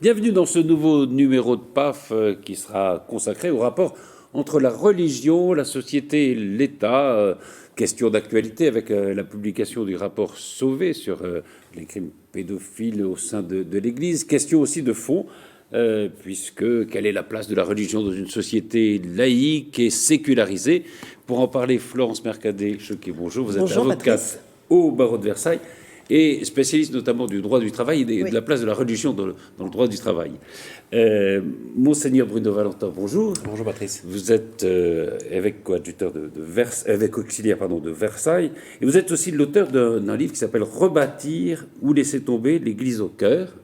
Bienvenue dans ce nouveau numéro de PAF qui sera consacré au rapport entre la religion, la société et l'État. Question d'actualité avec la publication du rapport Sauvé sur les crimes pédophiles au sein de l'Église. Question aussi de fond, puisque quelle est la place de la religion dans une société laïque et sécularisée? Pour en parler, Florence Mercadet-Choquet, bonjour. Vous êtes avocate au barreau de Versailles et spécialiste notamment du droit du travail et de la place de la religion dans le droit du travail. Monseigneur Bruno Valentin, bonjour. Bonjour Patrice. Vous êtes évêque coadjuteur évêque auxiliaire de Versailles, et vous êtes aussi l'auteur d'un livre qui s'appelle « Rebâtir ou laisser tomber l'Église au cœur ».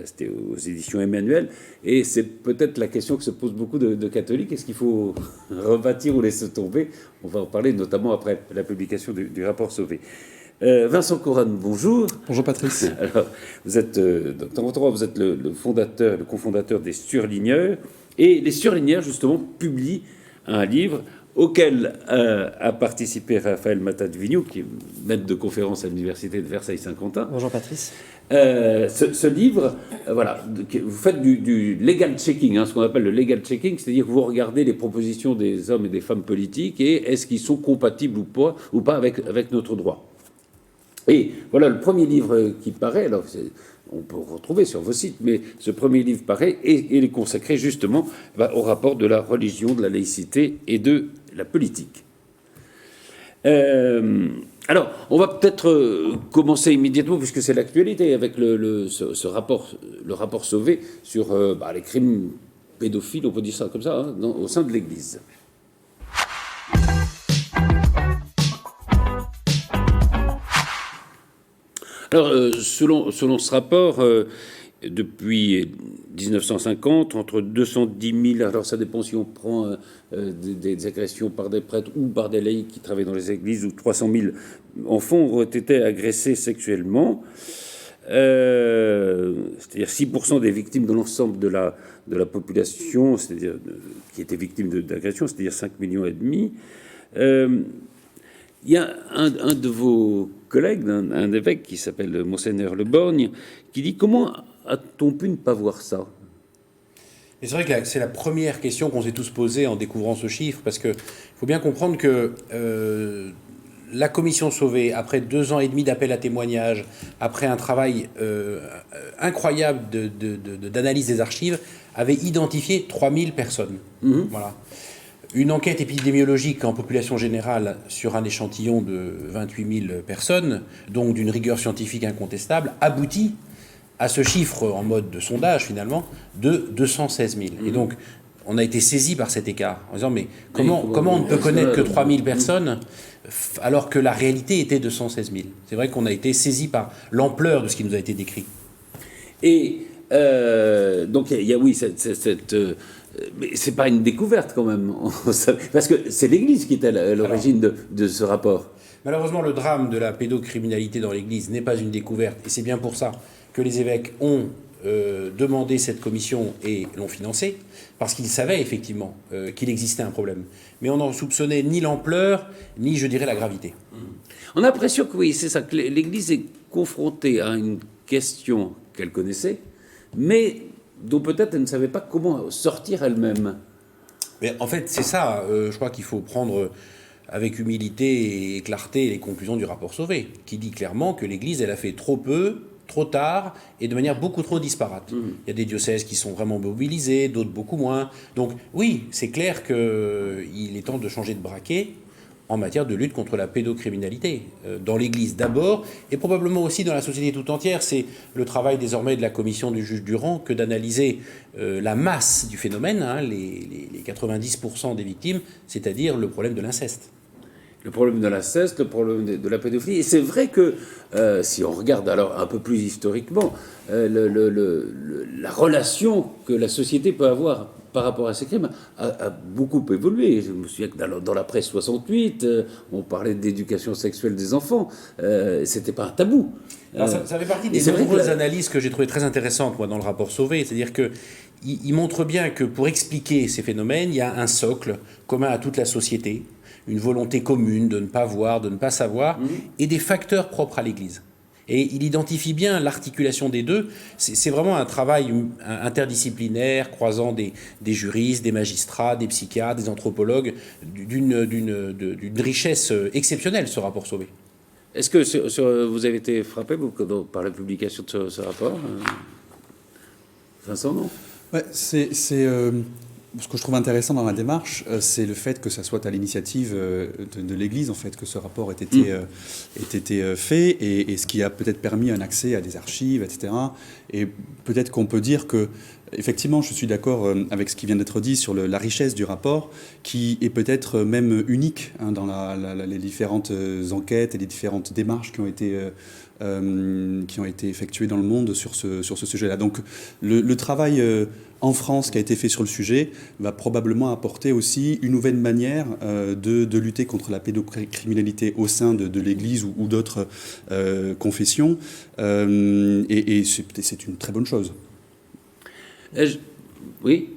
C'était aux éditions Emmanuel, et c'est peut-être la question que se posent beaucoup de catholiques. Est-ce qu'il faut rebâtir ou laisser tomber? On va en parler notamment après la publication du rapport Sauvé. Vincent Corane, bonjour. Bonjour Patrice. Alors, vous êtes, dans votre droit, vous êtes le cofondateur des Surligneurs, et les Surligneurs, justement, publient un livre auquel a participé Raphaël Matat-Vignoux, qui est maître de conférence à l'Université de Versailles-Saint-Quentin. Bonjour Patrice. Ce livre, voilà, vous faites du legal checking, ce qu'on appelle le legal checking, c'est-à-dire que vous regardez les propositions des hommes et des femmes politiques et est-ce qu'ils sont compatibles ou pas avec notre droit. Et voilà le premier livre qui paraît, alors on peut retrouver sur vos sites, mais ce premier livre paraît et il est consacré justement au rapport de la religion, de la laïcité et de la politique. Alors, on va peut-être commencer immédiatement, puisque c'est l'actualité, avec ce rapport Sauvé sur les crimes pédophiles, on peut dire ça comme ça, au sein de l'Église. Alors, selon ce rapport, depuis 1950, entre 210 000, alors ça dépend si on prend des agressions par des prêtres ou par des laïcs qui travaillent dans les églises, ou 300 000 enfants ont été agressés sexuellement. C'est-à-dire 6% des victimes de l'ensemble de la population, c'est-à-dire qui étaient victimes d'agressions, c'est-à-dire 5,5 millions. Il y a un de vos collègues, un évêque qui s'appelle Monseigneur Le Borgne, qui dit: comment a-t-on pu ne pas voir ça? Et c'est vrai que c'est la première question qu'on s'est tous posée en découvrant ce chiffre, parce qu'il faut bien comprendre que la commission Sauvé, après 2 ans et demi d'appel à témoignages, après un travail incroyable d'analyse des archives, avait identifié 3000 personnes. Voilà. Une enquête épidémiologique en population générale sur un échantillon de 28 000 personnes, donc d'une rigueur scientifique incontestable, aboutit à ce chiffre en mode de sondage, finalement, de 216 000. Et donc, on a été saisi par cet écart, en disant, mais comment on ne peut connaître que 3 000 personnes alors que la réalité était 216 000? C'est vrai qu'on a été saisi par l'ampleur de ce qui nous a été décrit. Et donc, il y a, oui, mais c'est pas une découverte quand même, parce que c'est l'Église qui est à l'origine de ce rapport. Malheureusement, le drame de la pédocriminalité dans l'Église n'est pas une découverte, et c'est bien pour ça que les évêques ont demandé cette commission et l'ont financée, parce qu'ils savaient effectivement qu'il existait un problème. Mais on n'en soupçonnait ni l'ampleur, ni, je dirais, la gravité. On a l'impression que oui, c'est ça, que l'Église est confrontée à une question qu'elle connaissait, mais dont peut-être elle ne savait pas comment sortir elle-même. Mais en fait, c'est ça. Je crois qu'il faut prendre avec humilité et clarté les conclusions du rapport Sauvé, qui dit clairement que l'Église, elle a fait trop peu, trop tard et de manière beaucoup trop disparate. Il y a des diocèses qui sont vraiment mobilisés, d'autres beaucoup moins. Donc oui, c'est clair qu'il est temps de changer de braquet en matière de lutte contre la pédocriminalité, dans l'Église d'abord, et probablement aussi dans la société tout entière. C'est le travail désormais de la commission du juge Durand que d'analyser la masse du phénomène, les 90% des victimes, c'est-à-dire le problème de l'inceste. Le problème de l'inceste, le problème de la pédophilie. Et c'est vrai que, si on regarde alors un peu plus historiquement, la relation que la société peut avoir par rapport à ces crimes a beaucoup évolué. Je me souviens que dans la presse 68, on parlait d'éducation sexuelle des enfants. C'était pas un tabou. Alors ça fait partie des nombreuses analyses que j'ai trouvées très intéressantes, moi, dans le rapport Sauvé. C'est-à-dire qu'il montre bien que pour expliquer ces phénomènes, il y a un socle commun à toute la société, une volonté commune de ne pas voir, de ne pas savoir, et des facteurs propres à l'Église. Et il identifie bien l'articulation des deux. C'est vraiment un travail interdisciplinaire, croisant des juristes, des magistrats, des psychiatres, des anthropologues, d'une richesse exceptionnelle, ce rapport Sauvé. Est-ce que vous avez été frappé par la publication de ce rapport, Vincent, non? Ouais, ce que je trouve intéressant dans la démarche, c'est le fait que ça soit à l'initiative de l'Église, en fait, que ce rapport ait été fait, et ce qui a peut-être permis un accès à des archives, etc. Et peut-être qu'on peut dire que, effectivement, je suis d'accord avec ce qui vient d'être dit sur la richesse du rapport, qui est peut-être même unique dans les différentes enquêtes et les différentes démarches qui ont été effectuées dans le monde sur ce sujet-là. Donc, le travail en France qui a été fait sur le sujet va probablement apporter aussi une nouvelle manière de lutter contre la pédocriminalité au sein de l'Église ou d'autres confessions. Et c'est une très bonne chose. Oui.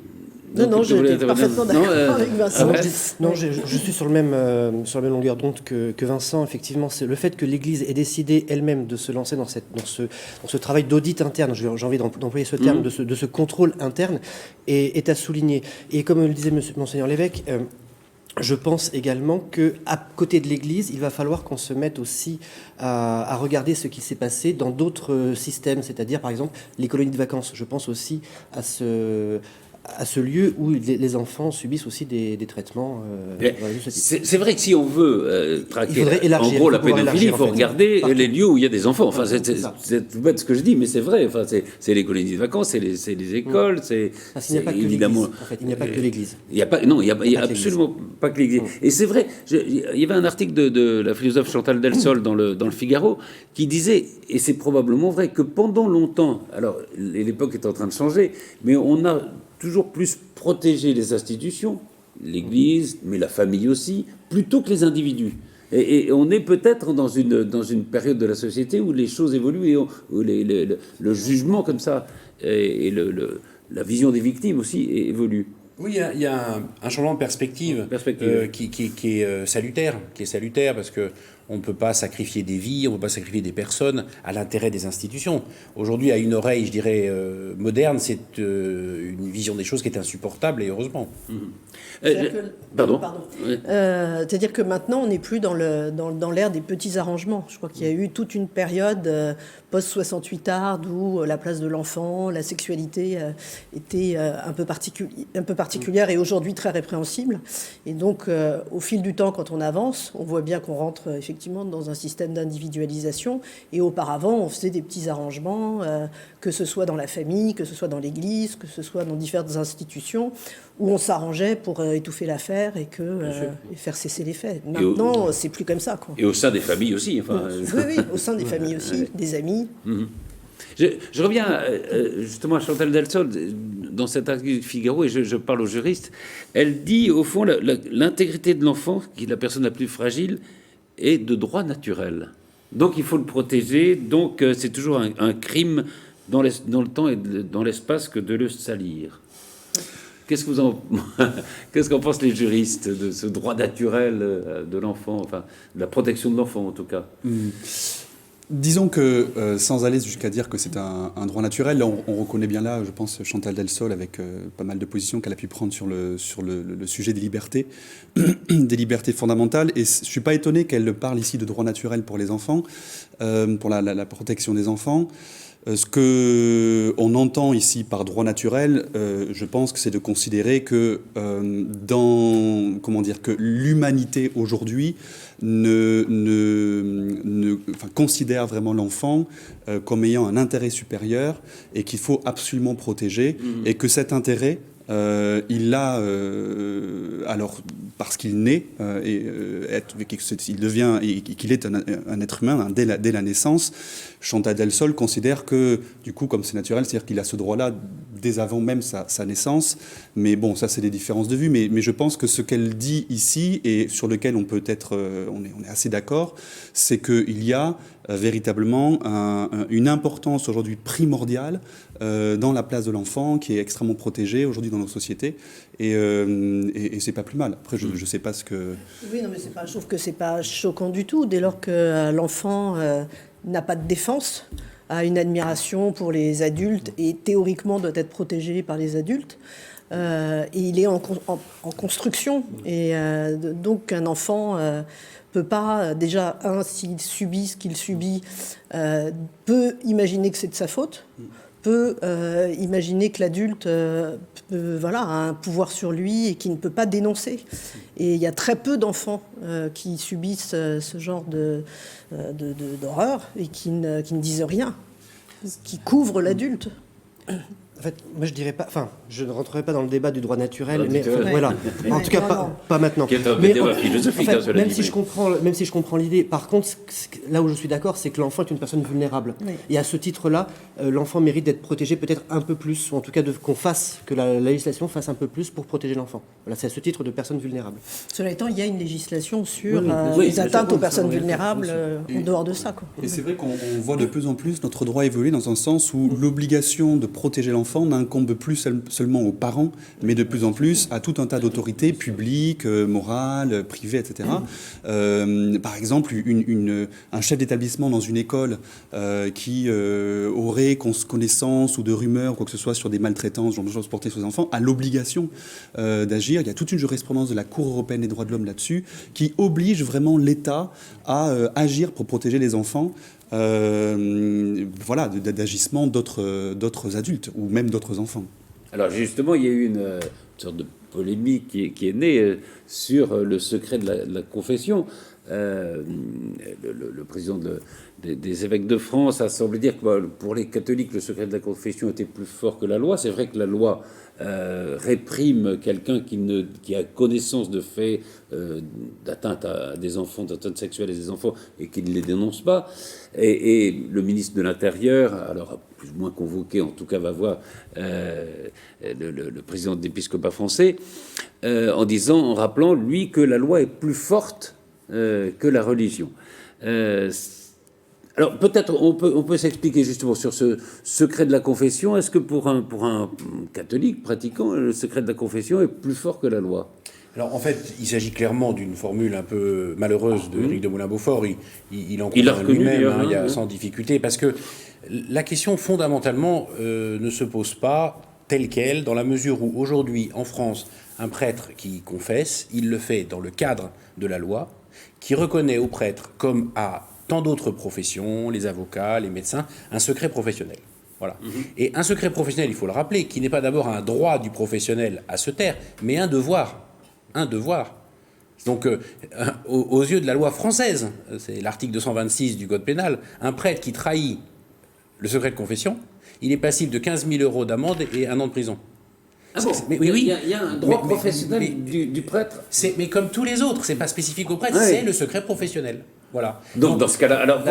Non, j'étais parfaitement d'accord avec Vincent. Non, je suis sur la même longueur d'onde que Vincent. Effectivement, c'est le fait que l'Église ait décidé elle-même de se lancer dans ce travail d'audit interne, j'ai envie d'employer ce terme, de ce contrôle interne, est à souligner. Et comme le disait Monseigneur l'évêque, je pense également qu'à côté de l'Église, il va falloir qu'on se mette aussi à regarder ce qui s'est passé dans d'autres systèmes, c'est-à-dire par exemple les colonies de vacances. Je pense aussi à ce lieu où les enfants subissent aussi des traitements. C'est vrai que si on veut traquer en gros la pédophilie, il faut regarder les lieux où il y a des enfants. Enfin, c'est tout bête ce que je dis, mais c'est vrai. Enfin, c'est les colonies de vacances, c'est les écoles, parce qu'il n'y a pas que évidemment. En fait, il n'y a pas que l'Église. Il n'y a absolument pas que l'Église. Et c'est vrai. Il y avait un article de la philosophe Chantal Delsol dans le Figaro qui disait, et c'est probablement vrai, que pendant longtemps, alors l'époque est en train de changer, mais on a toujours plus protéger les institutions, l'Église, mais la famille aussi, plutôt que les individus. Et on est peut-être dans une période de la société où les choses évoluent et où le jugement comme ça et la vision des victimes aussi évolue. Oui, il y a un changement de perspective, qui est salutaire, parce que on ne peut pas sacrifier des vies, on ne peut pas sacrifier des personnes à l'intérêt des institutions. Aujourd'hui, à une oreille, je dirais, moderne, c'est une vision des choses qui est insupportable, et heureusement. Pardon. C'est-à-dire que maintenant, on n'est plus dans l'ère des petits arrangements. Je crois qu'il y a eu toute une période post-68 Ardes où la place de l'enfant, la sexualité était un peu particulière et aujourd'hui très répréhensible. Et donc, au fil du temps, quand on avance, on voit bien qu'on rentre effectivement dans un système d'individualisation. Et auparavant, on faisait des petits arrangements, que ce soit dans la famille, que ce soit dans l'Église, que ce soit dans différentes institutions, où on s'arrangeait pour étouffer l'affaire et faire cesser les faits. Maintenant, c'est plus comme ça, quoi. Et au sein des familles aussi. Enfin, oui, au sein des familles aussi, des amis. Je reviens justement à Chantal Delsol dans cet article du Figaro, et je parle aux juristes. Elle dit, au fond, l'intégrité de l'enfant, qui est la personne la plus fragile, est de droit naturel. Donc il faut le protéger. Donc c'est toujours un crime dans le temps et dans l'espace que de le salir. Qu'est-ce qu'en pensent les juristes de ce droit naturel de l'enfant, enfin de la protection de l'enfant en tout cas? Disons que, sans aller jusqu'à dire que c'est un droit naturel, là, on reconnaît bien là, je pense, Chantal Delsol, avec pas mal de positions qu'elle a pu prendre sur le sujet des libertés, des libertés fondamentales. Et je ne suis pas étonné qu'elle parle ici de droit naturel pour les enfants, pour la protection des enfants. Ce qu'on entend ici par droit naturel, je pense que c'est de considérer que que l'humanité aujourd'hui considère vraiment l'enfant comme ayant un intérêt supérieur et qu'il faut absolument protéger, et que cet intérêt, il l'a alors parce qu'il naît qu'il devient et qu'il est un être humain dès la naissance. Chantal Delsol considère que du coup, comme c'est naturel, c'est-à-dire qu'il a ce droit-là dès avant même sa naissance. Mais bon, ça c'est des différences de vue. Mais je pense que ce qu'elle dit ici et sur lequel on peut être, on est assez d'accord, c'est qu'il y a véritablement une importance aujourd'hui primordiale dans la place de l'enfant, qui est extrêmement protégée aujourd'hui dans nos sociétés, et c'est pas plus mal. Après, je sais pas ce que... Oui, non, mais je trouve que c'est pas choquant du tout, dès lors que l'enfant n'a pas de défense, a une admiration pour les adultes et théoriquement doit être protégé par les adultes. Et il est en construction. Et donc un enfant peut pas, déjà, s'il subit ce qu'il subit, peut imaginer que c'est de sa faute, peut imaginer que l'adulte a un pouvoir sur lui et qui ne peut pas dénoncer. Et il y a très peu d'enfants qui subissent ce genre d'horreur et qui ne disent rien, qui couvrent l'adulte. En fait, moi je dirais pas, enfin, je ne rentrerai pas dans le débat du droit naturel, mais naturel. voilà. En tout cas, pas maintenant. Qui est un Mais débat philosophique, en fait, cela même dit, si je comprends l'idée, par contre, là où je suis d'accord, c'est que l'enfant est une personne vulnérable. Oui. Et à ce titre-là, l'enfant mérite d'être protégé peut-être un peu plus, ou en tout cas que la législation fasse un peu plus pour protéger l'enfant. Voilà, c'est à ce titre de personne vulnérable. Cela étant, il y a une législation sur oui, les atteintes aux ça, personnes oui, vulnérables bien sûr. en dehors de ça, quoi. Et c'est vrai qu'on voit de plus en plus notre droit évoluer dans un sens où l'obligation de protéger l'enfant n'incombe plus seulement aux parents, mais de plus en plus à tout un tas d'autorités publiques, morales, privées, etc. Par exemple, un chef d'établissement dans une école qui aurait connaissance ou de rumeurs, quoi que ce soit, sur des maltraitances, genre de choses portées sur les enfants, a l'obligation d'agir. Il y a toute une jurisprudence de la Cour européenne des droits de l'homme là-dessus qui oblige vraiment l'État à agir pour protéger les enfants. D'agissements d'autres adultes ou même d'autres enfants. Alors justement, il y a eu une sorte de polémique qui est née sur le secret de la confession. Le président des évêques de France a semblé dire que pour les catholiques, le secret de la confession était plus fort que la loi. C'est vrai que la loi réprime quelqu'un qui a connaissance de faits d'atteinte à des enfants, d'atteinte sexuelle à des enfants, et qui ne les dénonce pas. Et le ministre de l'Intérieur, alors plus ou moins convoqué, en tout cas va voir le président de l'épiscopat français, en rappelant, lui, que la loi est plus forte que la religion. Alors peut-être on peut s'expliquer justement sur ce secret de la confession. Est-ce que pour un catholique pratiquant, le secret de la confession est plus fort que la loi ? Alors en fait, il s'agit clairement d'une formule un peu malheureuse de Éric de Moulin-Beaufort. Il en convient lui-même, sans difficulté, parce que la question fondamentalement ne se pose pas telle qu'elle, dans la mesure où aujourd'hui en France, un prêtre qui confesse, il le fait dans le cadre de la loi, qui reconnaît aux prêtres, comme à tant d'autres professions, les avocats, les médecins, un secret professionnel. Voilà. Et un secret professionnel, il faut le rappeler, qui n'est pas d'abord un droit du professionnel à se taire, mais un devoir. Un devoir. Donc, aux yeux de la loi française, c'est l'article 226 du Code pénal, un prêtre qui trahit le secret de confession, il est passible de 15 000 € d'amende et 1 an de prison. Ah bon, il y a un droit professionnel du prêtre. Mais comme tous les autres, c'est pas spécifique au prêtre, c'est le secret professionnel. Voilà. Donc dans ce cas-là, alors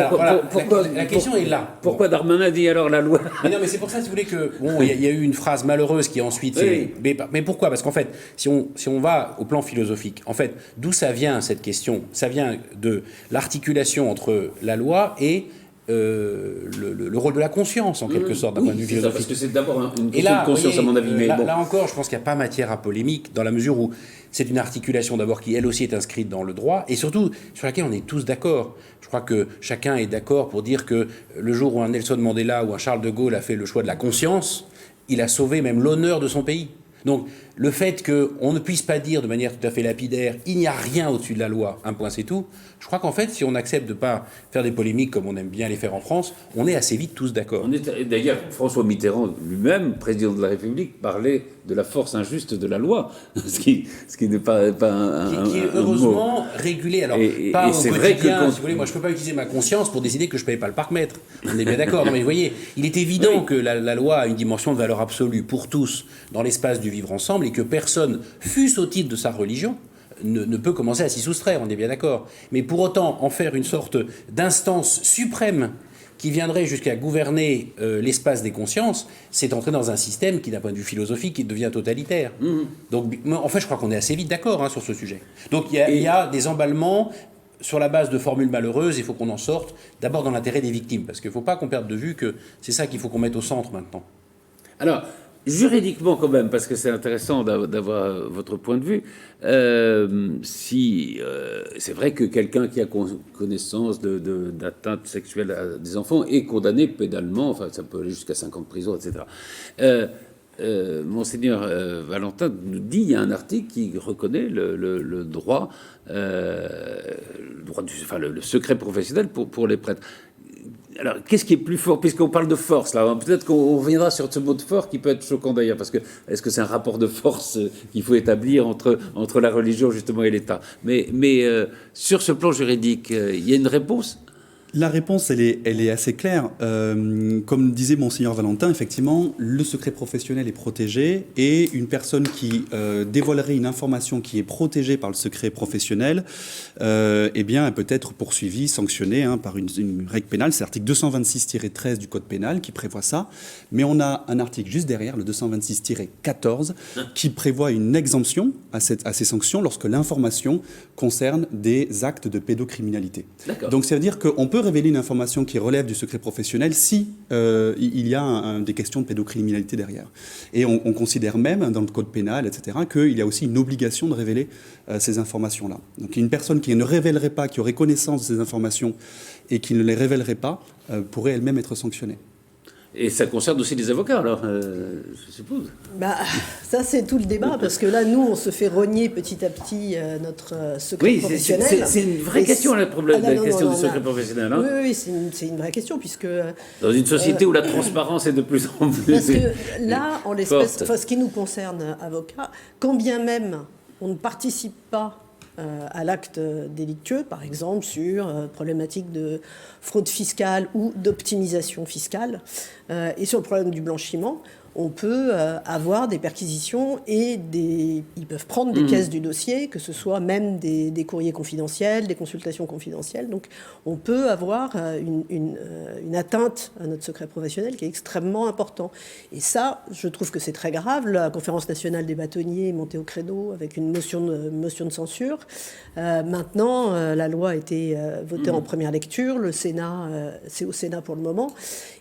pourquoi la question est là. Pourquoi Darmanin dit alors la loi ? Mais non, mais c'est pour ça, si vous voulez, que il y a eu une phrase malheureuse qui ensuite. Oui. Mais pourquoi ? Parce qu'en fait, si on va au plan philosophique, en fait, d'où ça vient cette question ? Ça vient de l'articulation entre la loi et le rôle de la conscience, en quelque sorte, d'un point de vue philosophique. Parce que c'est d'abord une question de conscience, à mon avis. Mais là encore, je pense qu'il n'y a pas matière à polémique, dans la mesure où c'est une articulation d'abord qui, elle aussi, est inscrite dans le droit, et surtout sur laquelle on est tous d'accord. Je crois que chacun est d'accord pour dire que le jour où un Nelson Mandela ou un Charles de Gaulle a fait le choix de la conscience, il a sauvé même l'honneur de son pays. Donc, le fait qu'on ne puisse pas dire de manière tout à fait lapidaire « il n'y a rien au-dessus de la loi, un point c'est tout », je crois qu'en fait, si on accepte de ne pas faire des polémiques comme on aime bien les faire en France, on est assez vite tous d'accord. D'ailleurs, François Mitterrand lui-même, président de la République, parlait de la force injuste de la loi, ce qui n'est pas un qui est heureusement mot régulé. Alors, et pas au c'est quotidien, vrai que si vous voulez, moi je ne peux pas utiliser ma conscience pour décider que je ne paye pas le parc-mètre. On est bien d'accord. Non, mais vous voyez, il est évident que la loi a une dimension de valeur absolue pour tous dans l'espace du vivre ensemble et que personne, fût-ce au titre de sa religion, ne peut commencer à s'y soustraire, on est bien d'accord. Mais pour autant, en faire une sorte d'instance suprême qui viendrait jusqu'à gouverner l'espace des consciences, c'est entrer dans un système qui, d'un point de vue philosophique, qui devient totalitaire. Donc, en fait, je crois qu'on est assez vite d'accord sur ce sujet. Donc, il y a des emballements sur la base de formules malheureuses. Il faut qu'on en sorte, d'abord dans l'intérêt des victimes, parce qu'il ne faut pas qu'on perde de vue que c'est ça qu'il faut qu'on mette au centre maintenant. Alors, Juridiquement, quand même, parce que c'est intéressant d'avoir votre point de vue, c'est vrai que quelqu'un qui a connaissance d'atteinte sexuelle à des enfants est condamné pénalement, enfin ça peut aller jusqu'à 5 ans de prison, etc. Monseigneur Valentin nous dit, il y a un article qui reconnaît le droit, le secret professionnel pour les prêtres. Alors, qu'est-ce qui est plus fort, puisqu'on parle de force, là, peut-être qu'on reviendra sur ce mot de force qui peut être choquant d'ailleurs, parce que est-ce que c'est un rapport de force qu'il faut établir entre la religion justement et l'État? Mais sur ce plan juridique, il y a une réponse? La réponse, elle est assez claire. Comme disait Monseigneur Valentin, effectivement, le secret professionnel est protégé et une personne qui dévoilerait une information qui est protégée par le secret professionnel, eh bien, elle peut être poursuivie, sanctionnée par une règle pénale. C'est l'article 226-13 du Code pénal qui prévoit ça. Mais on a un article juste derrière, le 226-14, qui prévoit une exemption à ces sanctions lorsque l'information concerne des actes de pédocriminalité. Donc, ça veut dire qu'on peut révéler une information qui relève du secret professionnel si il y a des questions de pédocriminalité derrière. Et on considère même, dans le code pénal, etc., qu'il y a aussi une obligation de révéler ces informations-là. Donc une personne qui ne révélerait pas, qui aurait connaissance de ces informations et qui ne les révélerait pas, pourrait elle-même être sanctionnée. Et ça concerne aussi les avocats, alors, je suppose. Ça, c'est tout le débat, parce que là, nous, on se fait rogner petit à petit notre secret professionnel. C'est une vraie question, le problème, la question du secret professionnel. Hein. Oui, c'est une vraie question, puisque... Dans une société où la transparence est de plus en plus... Parce que là, en l'espèce, ce qui nous concerne, avocats, quand bien même on ne participe pas à l'acte délictueux, par exemple sur problématique de fraude fiscale ou d'optimisation fiscale, et sur le problème du blanchiment, on peut avoir des perquisitions et ils peuvent prendre des pièces du dossier, que ce soit même des courriers confidentiels, des consultations confidentielles. Donc on peut avoir une atteinte à notre secret professionnel qui est extrêmement important. Et ça, je trouve que c'est très grave. La Conférence nationale des bâtonniers est montée au créneau avec une motion de censure. Maintenant, la loi a été votée en première lecture. Le Sénat, c'est au Sénat pour le moment.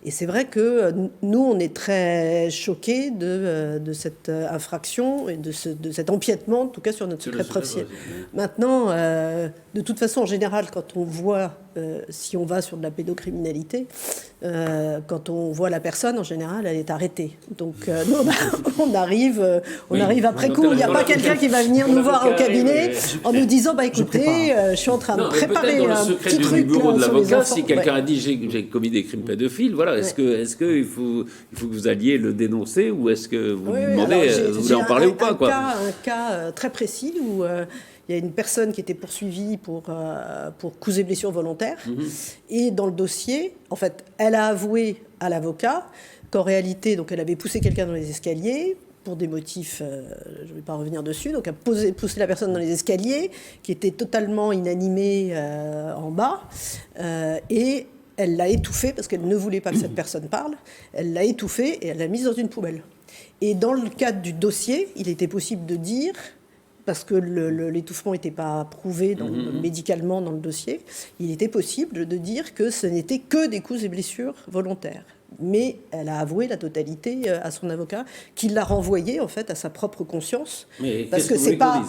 Et c'est vrai que nous, on est très choqués de cette infraction et de cet empiètement, en tout cas sur notre secret professionnel. Maintenant, de toute façon, en général, quand on voit, si on va sur de la pédocriminalité, quand on voit la personne, en général, elle est arrêtée. Donc, nous, on arrive après coup. Il n'y a pas quelqu'un qui va venir nous voir au cabinet en nous disant, écoutez, je suis en train de préparer un petit truc. Du bureau de l'avocat, si quelqu'un a dit j'ai commis des crimes pédophiles, voilà, est-ce qu'il faut que vous alliez le dénoncer ou est-ce que vous lui demandez, vous voulez en parler ou pas, quoi. Un cas très précis où il y a une personne qui était poursuivie pour coups et blessures volontaires. Et dans le dossier, en fait, elle a avoué à l'avocat qu'en réalité, donc elle avait poussé quelqu'un dans les escaliers pour des motifs, je ne vais pas revenir dessus, donc elle a poussé la personne dans les escaliers, qui était totalement inanimée en bas, et elle l'a étouffée, parce qu'elle ne voulait pas que cette personne parle, elle l'a étouffée et elle l'a mise dans une poubelle. Et dans le cadre du dossier, il était possible de dire, parce que l'étouffement n'était pas prouvé médicalement dans le dossier, il était possible de dire que ce n'était que des coups et blessures volontaires. Mais elle a avoué la totalité à son avocat, qui l'a renvoyé en fait à sa propre conscience. Mais parce que c'est pas,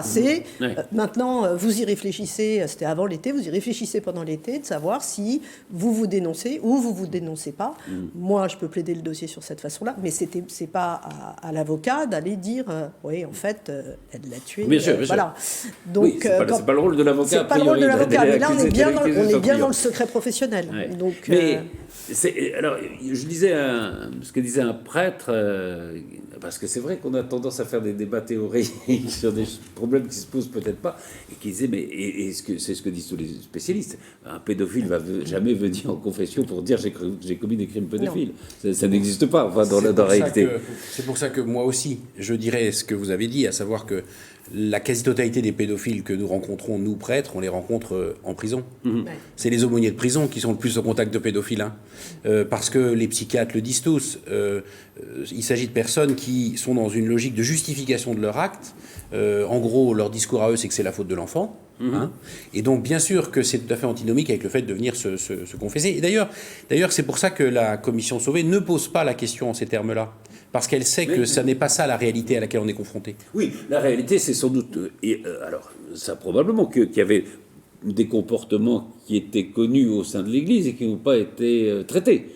c'est ouais. Maintenant vous y réfléchissez. C'était avant l'été, vous y réfléchissez pendant l'été de savoir si vous dénoncez ou vous dénoncez pas. Moi, je peux plaider le dossier sur cette façon-là, mais c'est pas à l'avocat d'aller dire oui, en fait, elle l'a tué. Bien sûr. Voilà. Donc oui, c'est pas le rôle de l'avocat. C'est pas le rôle de l'avocat, mais là on est bien dans le secret professionnel. Ouais. Donc. Alors, je disais ce que disait un prêtre, parce que c'est vrai qu'on a tendance à faire des débats théoriques sur des problèmes qui se posent peut-être pas, et qui disait, mais c'est ce que disent tous les spécialistes, un pédophile va jamais venir en confession pour dire j'ai commis des crimes pédophiles. Ça n'existe pas, enfin, dans la réalité. C'est pour ça que moi aussi, je dirais ce que vous avez dit, à savoir que la quasi-totalité des pédophiles que nous rencontrons, nous prêtres, on les rencontre en prison. C'est les aumôniers de prison qui sont le plus au contact de pédophiles. Parce que les psychiatres le disent tous. Il s'agit de personnes qui sont dans une logique de justification de leur acte. En gros, leur discours à eux, c'est que c'est la faute de l'enfant. Hein. Et donc, bien sûr que c'est tout à fait antinomique avec le fait de venir se confesser. Et d'ailleurs, c'est pour ça que la commission Sauvé ne pose pas la question en ces termes-là. Parce qu'elle sait que ça n'est pas ça la réalité à laquelle on est confronté. Oui, la réalité, c'est sans doute... alors, ça probablement qu'il y avait des comportements qui étaient connus au sein de l'Église et qui n'ont pas été traités.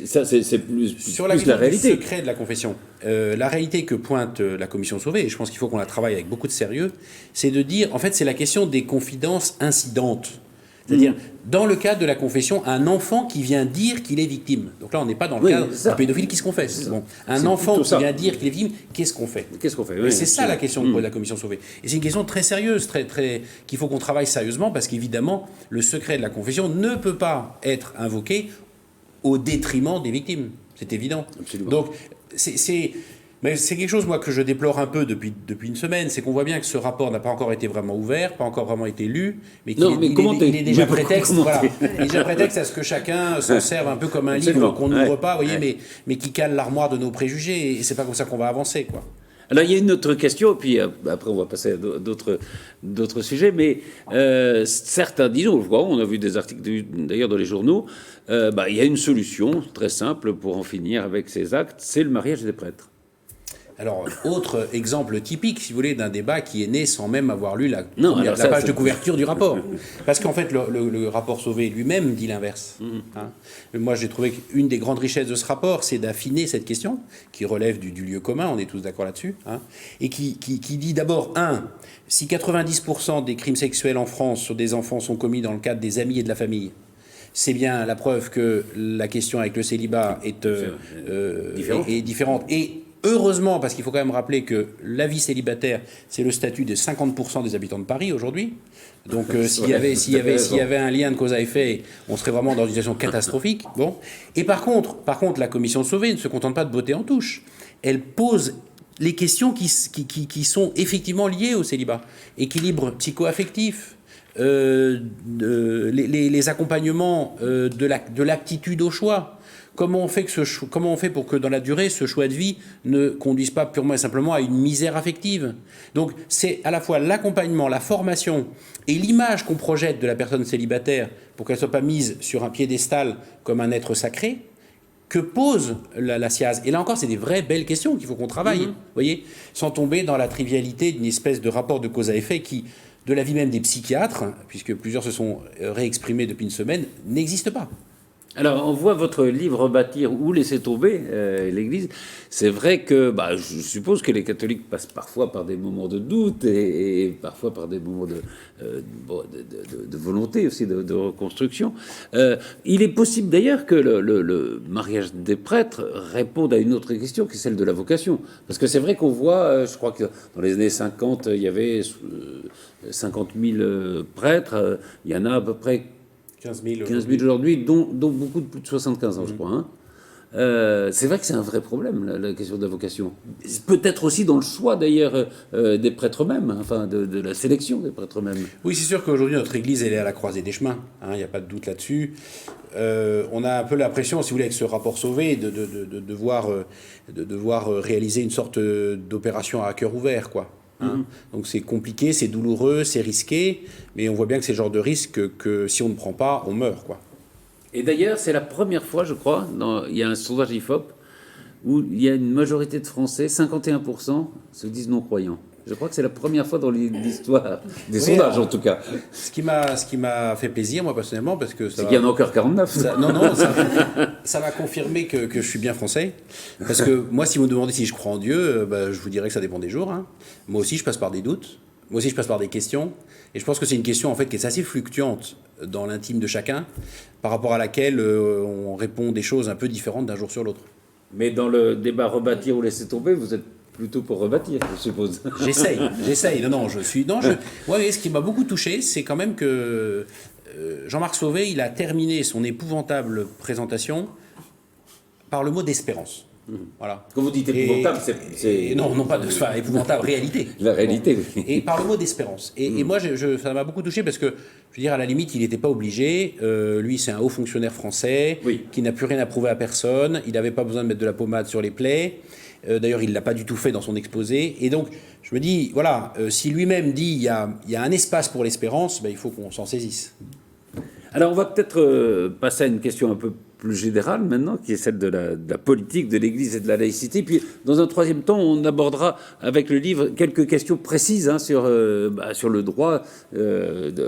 Ça, c'est plus Sur la plus question la réalité. du secret de la confession, la réalité que pointe la commission Sauvé, et je pense qu'il faut qu'on la travaille avec beaucoup de sérieux, c'est de dire, en fait, c'est la question des confidences incidentes. C'est-à-dire, dans le cadre de la confession, un enfant qui vient dire qu'il est victime. Donc là, on n'est pas dans le cadre d'un pédophile qui se confesse. Bon. Un enfant qui vient dire qu'il est victime, qu'est-ce qu'on fait ? Qu'est-ce qu'on fait ? Et c'est ça la question de la commission Sauvé. Et c'est une question très sérieuse, qu'il faut qu'on travaille sérieusement, parce qu'évidemment, le secret de la confession ne peut pas être invoqué au détriment des victimes. C'est évident. Absolument. Donc, mais c'est quelque chose, moi, que je déplore un peu depuis une semaine, c'est qu'on voit bien que ce rapport n'a pas encore été vraiment ouvert, pas encore vraiment été lu, mais qu'il il est déjà prétexte, voilà, il est déjà prétexte à ce que chacun s'en serve un peu comme un livre qu'on n'ouvre pas, vous voyez, mais qui cale l'armoire de nos préjugés, et c'est pas comme ça qu'on va avancer, quoi. Alors, il y a une autre question, puis après, on va passer à d'autres sujets, mais certains disent, on a vu des articles d'ailleurs dans les journaux, il y a une solution très simple pour en finir avec ces actes, c'est le mariage des prêtres. Alors, autre exemple typique, si vous voulez, d'un débat qui est né sans même avoir lu la page de couverture du rapport. Parce qu'en fait, le rapport Sauvé lui-même dit l'inverse. Hein. Moi, j'ai trouvé qu'une des grandes richesses de ce rapport, c'est d'affiner cette question, qui relève du lieu commun, on est tous d'accord là-dessus, hein, et qui dit d'abord, si 90% des crimes sexuels en France sur des enfants sont commis dans le cadre des amis et de la famille, c'est bien la preuve que la question avec le célibat est différente. Et heureusement, parce qu'il faut quand même rappeler que la vie célibataire, c'est le statut de 50% des habitants de Paris aujourd'hui. Donc s'il y avait un lien de cause à effet, on serait vraiment dans une situation catastrophique. Bon. Et par contre, la commission Sauvé ne se contente pas de botter en touche. Elle pose les questions qui sont effectivement liées au célibat. Équilibre psycho-affectif, les accompagnements de l'aptitude au choix. Comment on fait pour que dans la durée, ce choix de vie ne conduise pas purement et simplement à une misère affective ? Donc c'est à la fois l'accompagnement, la formation et l'image qu'on projette de la personne célibataire pour qu'elle ne soit pas mise sur un piédestal comme un être sacré que pose la SIAZ. Et là encore, c'est des vraies belles questions qu'il faut qu'on travaille, vous voyez, sans tomber dans la trivialité d'une espèce de rapport de cause à effet qui, de l'avis même des psychiatres, puisque plusieurs se sont réexprimés depuis une semaine, n'existe pas. Alors, on voit votre livre Rebâtir ou laisser tomber l'Église. C'est vrai que, je suppose que les catholiques passent parfois par des moments de doute et parfois par des moments de volonté aussi, de reconstruction. Il est possible d'ailleurs que le mariage des prêtres réponde à une autre question, qui est celle de la vocation. Parce que c'est vrai qu'on voit, je crois que dans les années 50, il y avait 50 000 prêtres. Il y en a à peu près 15 000 aujourd'hui, dont beaucoup de plus de 75 ans, je crois. Hein. C'est vrai que c'est un vrai problème, la question de la vocation. Peut-être aussi dans le choix, d'ailleurs, des prêtres eux-mêmes, enfin, de la sélection des prêtres eux-mêmes. Oui, c'est sûr qu'aujourd'hui, notre Église, elle est à la croisée des chemins. Il n'y a pas de doute là-dessus. On a un peu l'impression, si vous voulez, avec ce rapport Sauvé, de devoir réaliser une sorte d'opération à cœur ouvert, quoi. Donc c'est compliqué, c'est douloureux, c'est risqué, mais on voit bien que c'est le genre de risque que si on ne prend pas, on meurt, quoi. Et d'ailleurs, c'est la première fois, je crois, il y a un sondage IFOP où il y a une majorité de Français, 51%, se disent non-croyants. Je crois que c'est la première fois dans l'histoire des sondages, en tout cas. Ce qui m'a fait plaisir, moi, personnellement, parce que c'est qu'il y en a encore 49. Ça m'a confirmé que je suis bien français. Parce que moi, si vous me demandez si je crois en Dieu, je vous dirais que ça dépend des jours. Hein. Moi aussi, je passe par des doutes. Moi aussi, je passe par des questions. Et je pense que c'est une question, en fait, qui est assez fluctuante dans l'intime de chacun, par rapport à laquelle on répond des choses un peu différentes d'un jour sur l'autre. Mais dans le débat rebâtir ou laisser tomber, vous êtes plutôt pour rebâtir, je suppose. J'essaye. Ce qui m'a beaucoup touché, c'est quand même que Jean-Marc Sauvé, il a terminé son épouvantable présentation par le mot d'espérance. Voilà. Quand vous dites épouvantable, c'est... Non, non pas de enfin, épouvantable, réalité. La réalité, oui. Et par le mot d'espérance. Et moi, ça m'a beaucoup touché parce que, je veux dire, à la limite, il n'était pas obligé. Lui, c'est un haut fonctionnaire français qui n'a plus rien à prouver à personne. Il n'avait pas besoin de mettre de la pommade sur les plaies. D'ailleurs, il ne l'a pas du tout fait dans son exposé. Et donc, je me dis, voilà, si lui-même dit il y a un espace pour l'espérance, ben, il faut qu'on s'en saisisse. Alors, on va peut-être passer à une question un peu plus générale maintenant, qui est celle de la politique, de l'Église et de la laïcité. Puis, dans un troisième temps, on abordera avec le livre quelques questions précises sur le droit de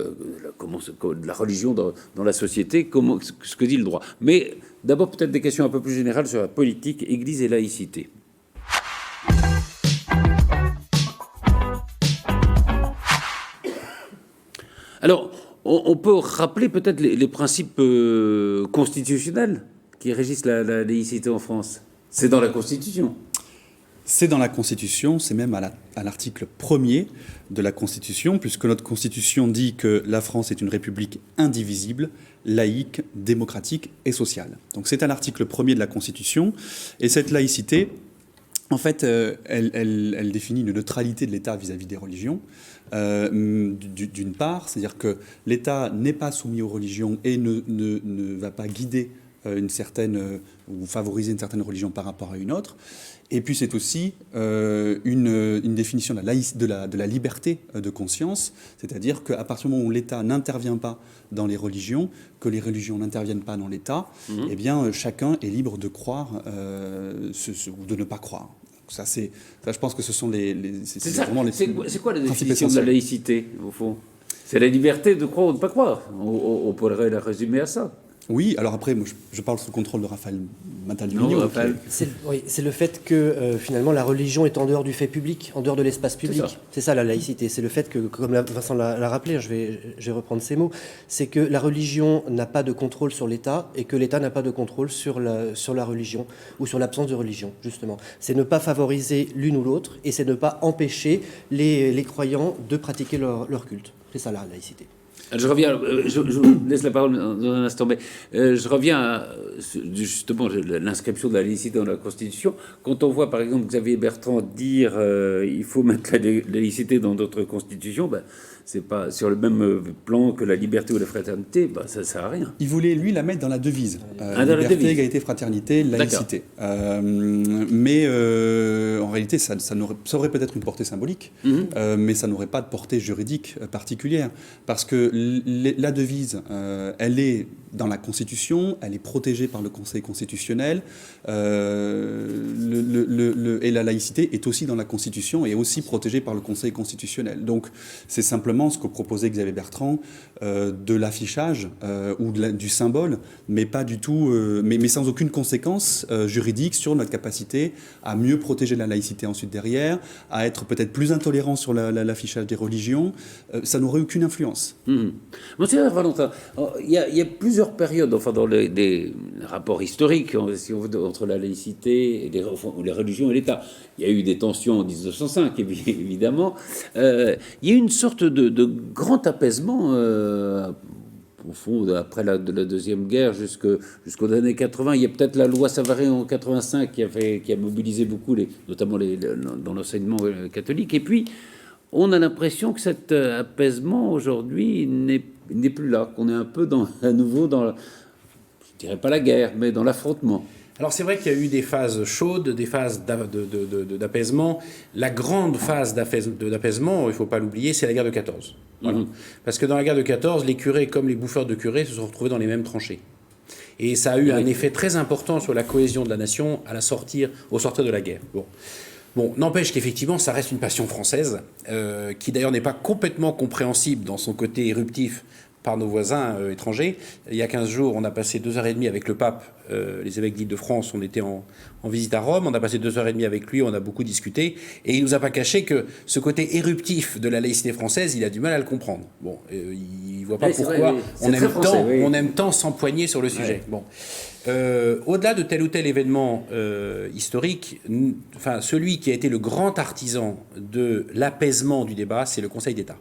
la religion dans la société, ce que dit le droit. Mais d'abord, peut-être des questions un peu plus générales sur la politique, Église et laïcité. Alors, on peut rappeler peut-être les principes constitutionnels qui régissent la laïcité en France. C'est dans la Constitution. C'est dans la Constitution, c'est même à l'article 1er de la Constitution, puisque notre Constitution dit que la France est une république indivisible, laïque, démocratique et sociale. Donc c'est à l'article 1er de la Constitution. Et cette laïcité, en fait, elle définit une neutralité de l'État vis-à-vis des religions. D'une part, c'est-à-dire que l'État n'est pas soumis aux religions et ne va pas guider une certaine ou favoriser une certaine religion par rapport à une autre. Et puis c'est aussi une définition de la liberté de conscience, c'est-à-dire qu'à partir du moment où l'État n'intervient pas dans les religions, que les religions n'interviennent pas dans l'État, eh bien chacun est libre de croire ou de ne pas croire. Ça, je pense que ce sont c'est quoi la définition de la laïcité, au fond? C'est la liberté de croire ou de ne pas croire. On pourrait la résumer à ça. Oui, alors après, moi, je parle sous le contrôle de Raphaël Matal-Vigno. C'est le fait que finalement la religion est en dehors du fait public, en dehors de l'espace public. C'est ça la laïcité. C'est le fait que, comme Vincent l'a rappelé, je vais reprendre ces mots, c'est que la religion n'a pas de contrôle sur l'État et que l'État n'a pas de contrôle sur la religion ou sur l'absence de religion, justement. C'est ne pas favoriser l'une ou l'autre et c'est ne pas empêcher les croyants de pratiquer leur culte. C'est ça la laïcité. Je reviens, je vous laisse la parole dans un instant, mais je reviens à justement l'inscription de la laïcité dans la Constitution. Quand on voit par exemple Xavier Bertrand dire il faut mettre la laïcité dans d'autres constitutions, ben, c'est pas sur le même plan que la liberté ou la fraternité, ben, ça sert à rien. Il voulait lui la mettre dans la devise, dans liberté, la devise. Égalité, fraternité, laïcité. Mais en réalité, ça aurait peut-être une portée symbolique, mais ça n'aurait pas de portée juridique particulière, parce que la devise, elle est dans la Constitution, elle est protégée par le Conseil constitutionnel, et la laïcité est aussi dans la Constitution et aussi protégée par le Conseil constitutionnel. Donc c'est simplement ce que proposait Xavier Bertrand, de l'affichage ou du symbole, mais pas du tout, mais sans aucune conséquence juridique sur notre capacité à mieux protéger la laïcité ensuite derrière, à être peut-être plus intolérant sur l'affichage des religions. Ça n'aurait aucune influence. Monsieur Valentin, il y a plusieurs périodes, enfin dans les rapports historiques, si on veut, entre la laïcité et les religions et l'État. Il y a eu des tensions en 1905, évidemment. Il y a eu une sorte de grand apaisement, au fond, après la Deuxième Guerre jusqu'aux années 80. Il y a peut-être la loi Savary en 85 qui a mobilisé beaucoup, notamment dans l'enseignement catholique. Et puis, on a l'impression que cet apaisement aujourd'hui n'est plus là, qu'on est un peu à nouveau dans, je dirais pas la guerre, mais dans l'affrontement. Alors c'est vrai qu'il y a eu des phases chaudes, des phases d'apaisement. La grande phase d'apaisement, il ne faut pas l'oublier, c'est la guerre de 14. Voilà. Parce que dans la guerre de 14, les curés comme les bouffeurs de curés se sont retrouvés dans les mêmes tranchées. Et ça a eu un effet très important sur la cohésion de la nation au sortir de la guerre. Bon, n'empêche qu'effectivement, ça reste une passion française, qui d'ailleurs n'est pas complètement compréhensible dans son côté éruptif par nos voisins étrangers. Il y a 15 jours, on a passé 2h30 avec le pape, les évêques d'Île-de-France, on était en visite à Rome, on a passé 2h30 avec lui, on a beaucoup discuté, et il nous a pas caché que ce côté éruptif de la laïcité française, il a du mal à le comprendre. Bon, il voit pas pourquoi on aime tant s'empoigner sur le sujet. Bon. Au-delà de tel ou tel événement historique, celui qui a été le grand artisan de l'apaisement du débat, c'est le Conseil d'État.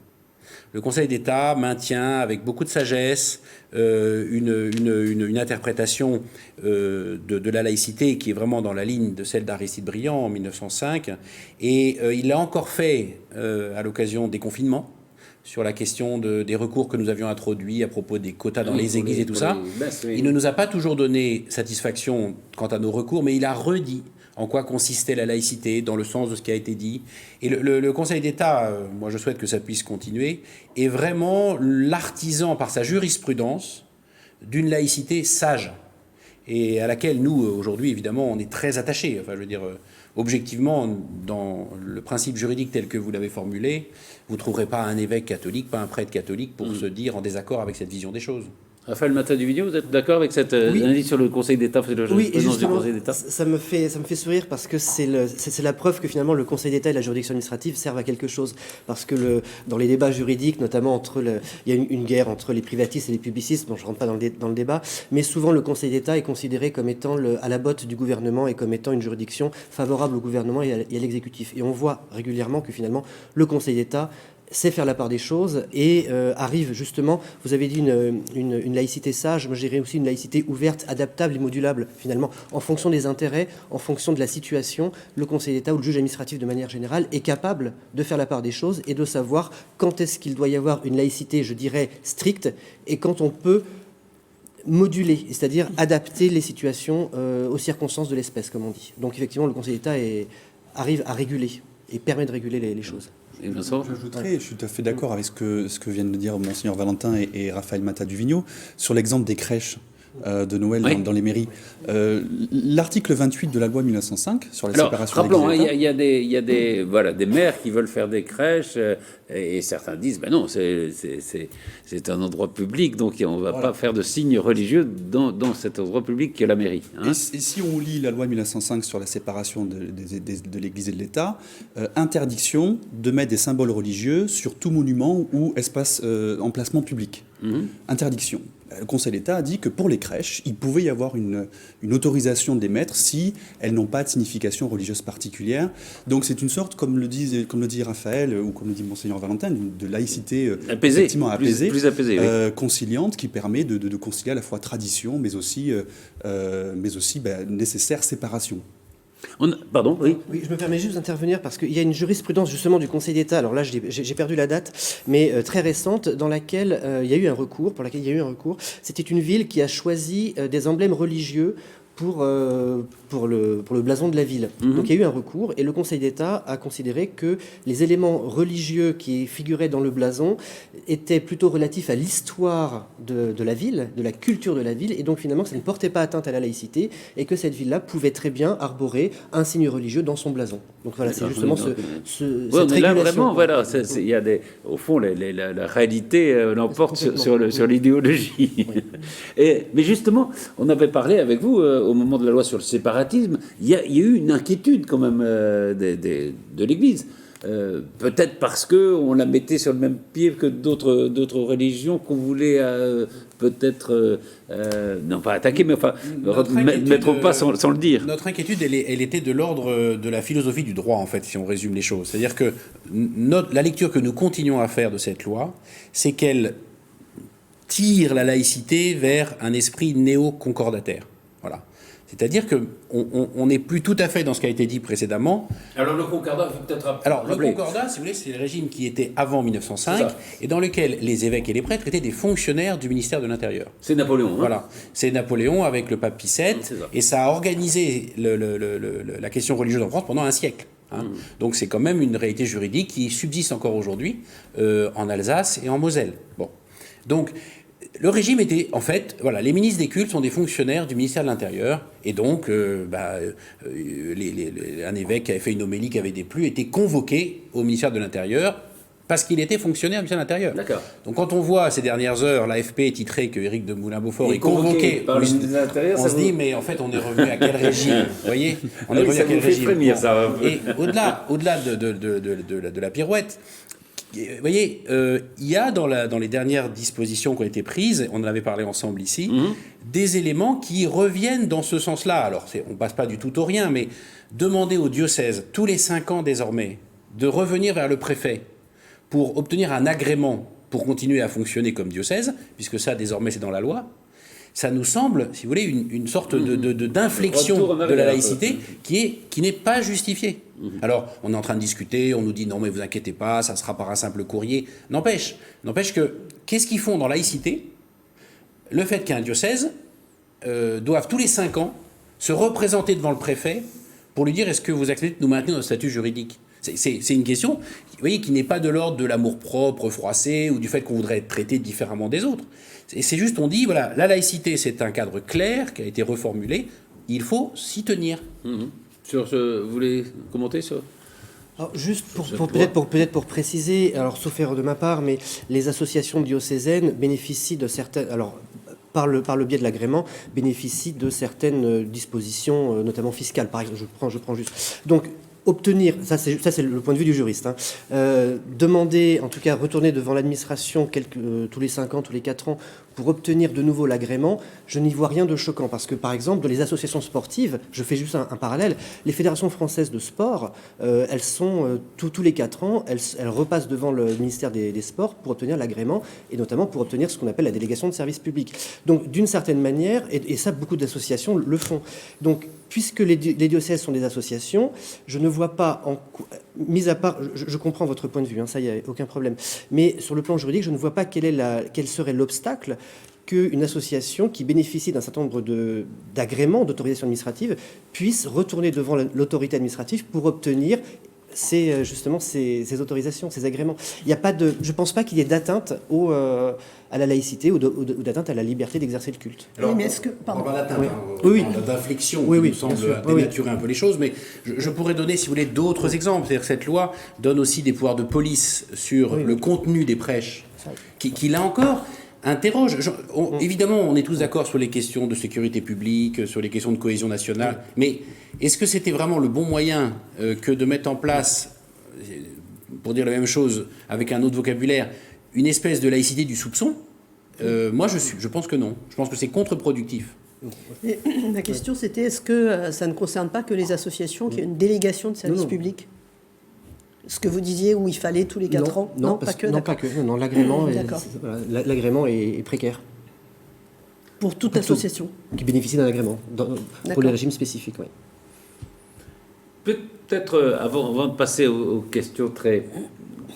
le Conseil d'État maintient avec beaucoup de sagesse une interprétation de la laïcité qui est vraiment dans la ligne de celle d'Aristide Briand en 1905. Et il l'a encore fait à l'occasion des confinements, sur la question des recours que nous avions introduits à propos des quotas dans les églises et tout ça. Il ne nous a pas toujours donné satisfaction quant à nos recours, mais il a redit en quoi consistait la laïcité, dans le sens de ce qui a été dit. Et le Conseil d'État, moi je souhaite que ça puisse continuer, est vraiment l'artisan par sa jurisprudence d'une laïcité sage, et à laquelle nous, aujourd'hui, évidemment, on est très attachés. Enfin, je veux dire, objectivement, dans le principe juridique tel que vous l'avez formulé, vous ne trouverez pas un évêque catholique, pas un prêtre catholique pour se dire en désaccord avec cette vision des choses. Raphaël Matta-Duvigneau, vous êtes d'accord avec cette analyse sur le Conseil d'État, Oui, et justement, ça me fait sourire parce que c'est la preuve que finalement le Conseil d'État et la juridiction administrative servent à quelque chose. Parce que dans les débats juridiques, notamment il y a une guerre entre les privatistes et les publicistes, bon, je ne rentre pas dans le débat, mais souvent le Conseil d'État est considéré comme étant à la botte du gouvernement et comme étant une juridiction favorable au gouvernement et à l'exécutif. Et on voit régulièrement que finalement le Conseil d'État sait faire la part des choses et arrive justement, vous avez dit une laïcité sage, moi je dirais aussi une laïcité ouverte, adaptable et modulable finalement, en fonction des intérêts, en fonction de la situation, le Conseil d'État ou le juge administratif de manière générale est capable de faire la part des choses et de savoir quand est-ce qu'il doit y avoir une laïcité, je dirais, stricte, et quand on peut moduler, c'est-à-dire adapter les situations aux circonstances de l'espèce, comme on dit. Donc effectivement, le Conseil d'État arrive à réguler et permet de réguler les choses. Et Vincent ? J'ajouterais, je suis tout à fait d'accord avec ce que viennent de dire Monseigneur Valentin et Raphaël Matta-Duvigneau sur l'exemple des crèches de Noël dans les mairies. L'article 28 de la loi 1905 sur la séparation des rappelons, il y a des maires qui veulent faire des crèches et certains disent ben non, c'est un endroit public, donc on ne va pas faire de signes religieux dans cet endroit public qu'est la mairie. Hein. Et si on lit la loi 1905 sur la séparation de l'Église et de l'État, interdiction de mettre des symboles religieux sur tout monument ou espace emplacement public. Interdiction. Le Conseil d'État a dit que pour les crèches, il pouvait y avoir une autorisation d'émettre si elles n'ont pas de signification religieuse particulière. Donc c'est une sorte, comme le dit Raphaël ou comme le dit Monseigneur Valentin, de laïcité effectivement apaisée, plus apaisée, oui. conciliante, qui permet de concilier à la fois tradition, mais aussi nécessaire séparation. Pardon, oui. Oui, je me permets juste d'intervenir parce qu'il y a une jurisprudence justement du Conseil d'État, alors là j'ai perdu la date, mais très récente, dans laquelle il y a eu un recours, C'était une ville qui a choisi des emblèmes religieux pour le blason de la ville. Donc il y a eu un recours et le Conseil d'État a considéré que les éléments religieux qui figuraient dans le blason étaient plutôt relatifs à l'histoire de la ville, de la culture de la ville, et donc finalement ça ne portait pas atteinte à la laïcité et que cette ville-là pouvait très bien arborer un signe religieux dans son blason. Donc voilà, c'est justement cette régulation. Là vraiment, voilà, il y a au fond, la réalité l'emporte sur l'idéologie. Oui. Mais justement, on avait parlé avec vous au moment de la loi sur le séparatisme, il y a eu une inquiétude quand même de l'Église. Peut-être parce qu'on la mettait sur le même pied que d'autres religions qu'on voulait peut-être, non pas attaquer, mais enfin mettre au pas sans le dire. Notre inquiétude, elle était de l'ordre de la philosophie du droit, en fait, si on résume les choses. C'est-à-dire que la lecture que nous continuons à faire de cette loi, c'est qu'elle tire la laïcité vers un esprit néo-concordataire. Voilà. C'est-à-dire qu'on n'est plus tout à fait dans ce qui a été dit précédemment. Alors le concordat, il faut peut-être le concordat, si vous voulez, c'est le régime qui était avant 1905 et dans lequel les évêques et les prêtres étaient des fonctionnaires du ministère de l'Intérieur. C'est Napoléon. Voilà. C'est Napoléon avec le pape Pie VII et ça a organisé la question religieuse en France pendant un siècle. Donc c'est quand même une réalité juridique qui subsiste encore aujourd'hui en Alsace et en Moselle. Bon. Donc le régime était, en fait, voilà, les ministres des cultes sont des fonctionnaires du ministère de l'Intérieur, et donc un évêque qui avait fait une homélie qui avait déplu était convoqué au ministère de l'Intérieur parce qu'il était fonctionnaire du ministère de l'Intérieur. D'accord. Donc quand on voit ces dernières heures l'AFP titrer que Éric de Moulin-Beaufort est convoqué par le ministère de l'Intérieur, on se dit mais en fait on est revenu à quel régime, vous voyez, on est revenu à quel régime. Frémir, ça. Et au-delà de la pirouette. Vous voyez, il y a dans les dernières dispositions qui ont été prises, on en avait parlé ensemble ici, des éléments qui reviennent dans ce sens-là. Alors, on ne passe pas du tout au rien, mais demander au diocèse, tous les 5 ans désormais, de revenir vers le préfet pour obtenir un agrément pour continuer à fonctionner comme diocèse, puisque ça, désormais, c'est dans la loi, ça nous semble, si vous voulez, une sorte d'inflexion de la laïcité qui n'est pas justifiée. Alors, on est en train de discuter, on nous dit non mais vous inquiétez pas, ça sera par un simple courrier. N'empêche que, qu'est-ce qu'ils font dans laïcité? Le fait qu'un diocèse doive tous les 5 ans se représenter devant le préfet pour lui dire est-ce que vous acceptez de nous maintenir notre statut juridique? C'est une question, vous voyez, qui n'est pas de l'ordre de l'amour-propre froissé ou du fait qu'on voudrait être traité différemment des autres. C'est juste, on dit, voilà, la laïcité, c'est un cadre clair qui a été reformulé, il faut s'y tenir. Vous voulez commenter ça? Alors, juste peut-être pour préciser, alors sauf erreur de ma part, mais les associations diocésaines bénéficient de certaines, alors par le biais de l'agrément, bénéficient de certaines dispositions, notamment fiscales. Par exemple, je prends juste. Donc, obtenir, ça c'est le point de vue du juriste, hein, demander, en tout cas retourner devant l'administration tous les 5 ans, tous les 4 ans, pour obtenir de nouveau l'agrément, je n'y vois rien de choquant. Parce que, par exemple, dans les associations sportives, je fais juste un parallèle, les fédérations françaises de sport, elles sont, tous les 4 ans, elles repassent devant le ministère des Sports pour obtenir l'agrément, et notamment pour obtenir ce qu'on appelle la délégation de service public. Donc, d'une certaine manière, et ça, beaucoup d'associations le font. Donc, puisque les diocèses sont des associations, je ne vois pas, mis à part, je comprends votre point de vue, hein, ça, il n'y a aucun problème, mais sur le plan juridique, je ne vois pas quel serait l'obstacle qu'une association qui bénéficie d'un certain nombre d'agréments, d'autorisations administratives, puisse retourner devant l'autorité administrative pour obtenir justement ces autorisations, ces agréments. Il n'y a pas je ne pense pas qu'il y ait d'atteinte à la laïcité ou d'atteinte à la liberté d'exercer le culte. Alors, mais est-ce que, pardon, on va d'atteinte, oui. d'inflexion, oui, qui nous semble dénaturer un peu les choses, mais je pourrais donner, si vous voulez, d'autres exemples. C'est-à-dire que cette loi donne aussi des pouvoirs de police sur le contenu des prêches, qui là encore interroge. Évidemment, on est tous d'accord sur les questions de sécurité publique, sur les questions de cohésion nationale, mais est-ce que c'était vraiment le bon moyen que de mettre en place, pour dire la même chose avec un autre vocabulaire, une espèce de laïcité du soupçon? Moi, je pense que non. Je pense que c'est contre-productif. Et la question, c'était est-ce que ça ne concerne pas que les associations qui ont une délégation de service public? Ce que vous disiez où il fallait tous les 4 ans? Non, pas que. Non, l'agrément est précaire. Pour toute association qui bénéficie d'un agrément, pour les régimes spécifiques, oui. Peut-être, avant de passer aux questions très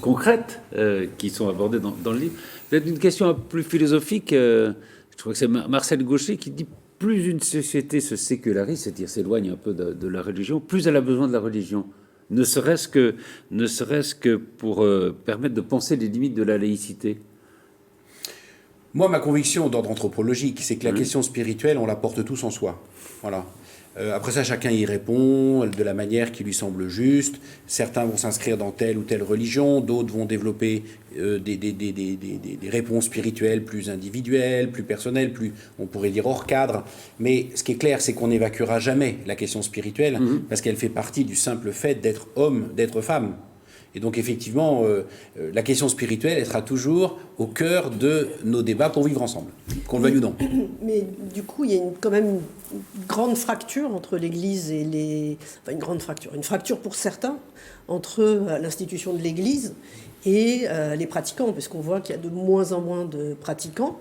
concrètes qui sont abordées dans le livre, peut-être une question un peu plus philosophique. Je crois que c'est Marcel Gauchet qui dit plus une société se sécularise, c'est-à-dire s'éloigne un peu de la religion, plus elle a besoin de la religion. Ne serait-ce que pour permettre de penser les limites de la laïcité. Moi, ma conviction d'ordre anthropologique, c'est que la question spirituelle, on la porte tous en soi. Voilà. Après ça, chacun y répond de la manière qui lui semble juste. Certains vont s'inscrire dans telle ou telle religion, d'autres vont développer des réponses spirituelles plus individuelles, plus personnelles, plus, on pourrait dire, hors cadre. Mais ce qui est clair, c'est qu'on n'évacuera jamais la question spirituelle, parce qu'elle fait partie du simple fait d'être homme, d'être femme. Et donc, effectivement, la question spirituelle, elle sera toujours au cœur de nos débats pour vivre ensemble, qu'on le veuille ou non. Mais du coup, il y a quand même une grande fracture entre l'Église et les... Enfin, une fracture pour certains entre l'institution de l'Église et les pratiquants, puisqu'on voit qu'il y a de moins en moins de pratiquants.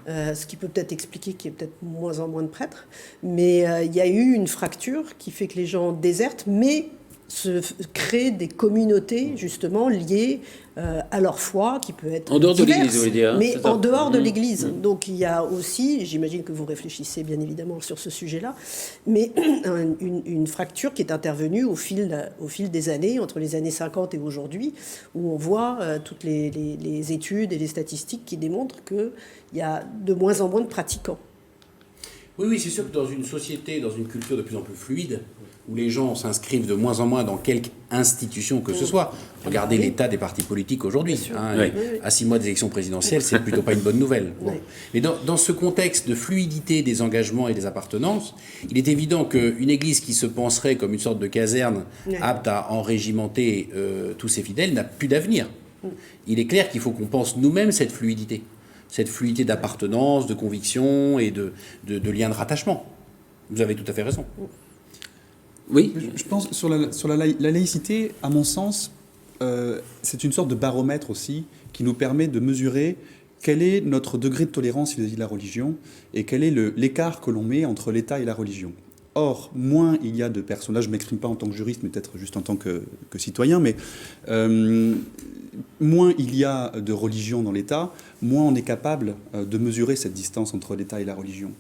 Ce qui peut peut-être expliquer qu'il y ait peut-être moins en moins de prêtres. Mais il y a eu une fracture qui fait que les gens désertent, mais se créent des communautés justement liées à leur foi, qui peut être en dehors diverses, de l'Église, vous voulez dire, hein, mais en dehors de l'Église. Donc il y a aussi, j'imagine que vous réfléchissez bien évidemment sur ce sujet-là, mais une fracture qui est intervenue au fil des années, entre les années 50 et aujourd'hui, où on voit toutes les études et les statistiques qui démontrent qu'il y a de moins en moins de pratiquants. Oui, c'est sûr que dans une société, dans une culture de plus en plus fluide, où les gens s'inscrivent de moins en moins dans quelque institution que ce soit. Regardez l'état des partis politiques aujourd'hui. À 6 mois des élections présidentielles, c'est plutôt pas une bonne nouvelle. Bon. Mais dans ce contexte de fluidité des engagements et des appartenances, il est évident qu'une église qui se penserait comme une sorte de caserne apte à enrégimenter tous ses fidèles n'a plus d'avenir. Il est clair qu'il faut qu'on pense nous-mêmes cette fluidité d'appartenance, de conviction et de lien de rattachement. Vous avez tout à fait raison. Oui. Je pense sur la laïcité, à mon sens, c'est une sorte de baromètre aussi qui nous permet de mesurer quel est notre degré de tolérance vis-à-vis de la religion et quel est l'écart que l'on met entre l'État et la religion. Or, moins il y a de personnes, là je ne m'exprime pas en tant que juriste, mais peut-être juste en tant que citoyen, mais moins il y a de religion dans l'État, moins on est capable de mesurer cette distance entre l'État et la religion.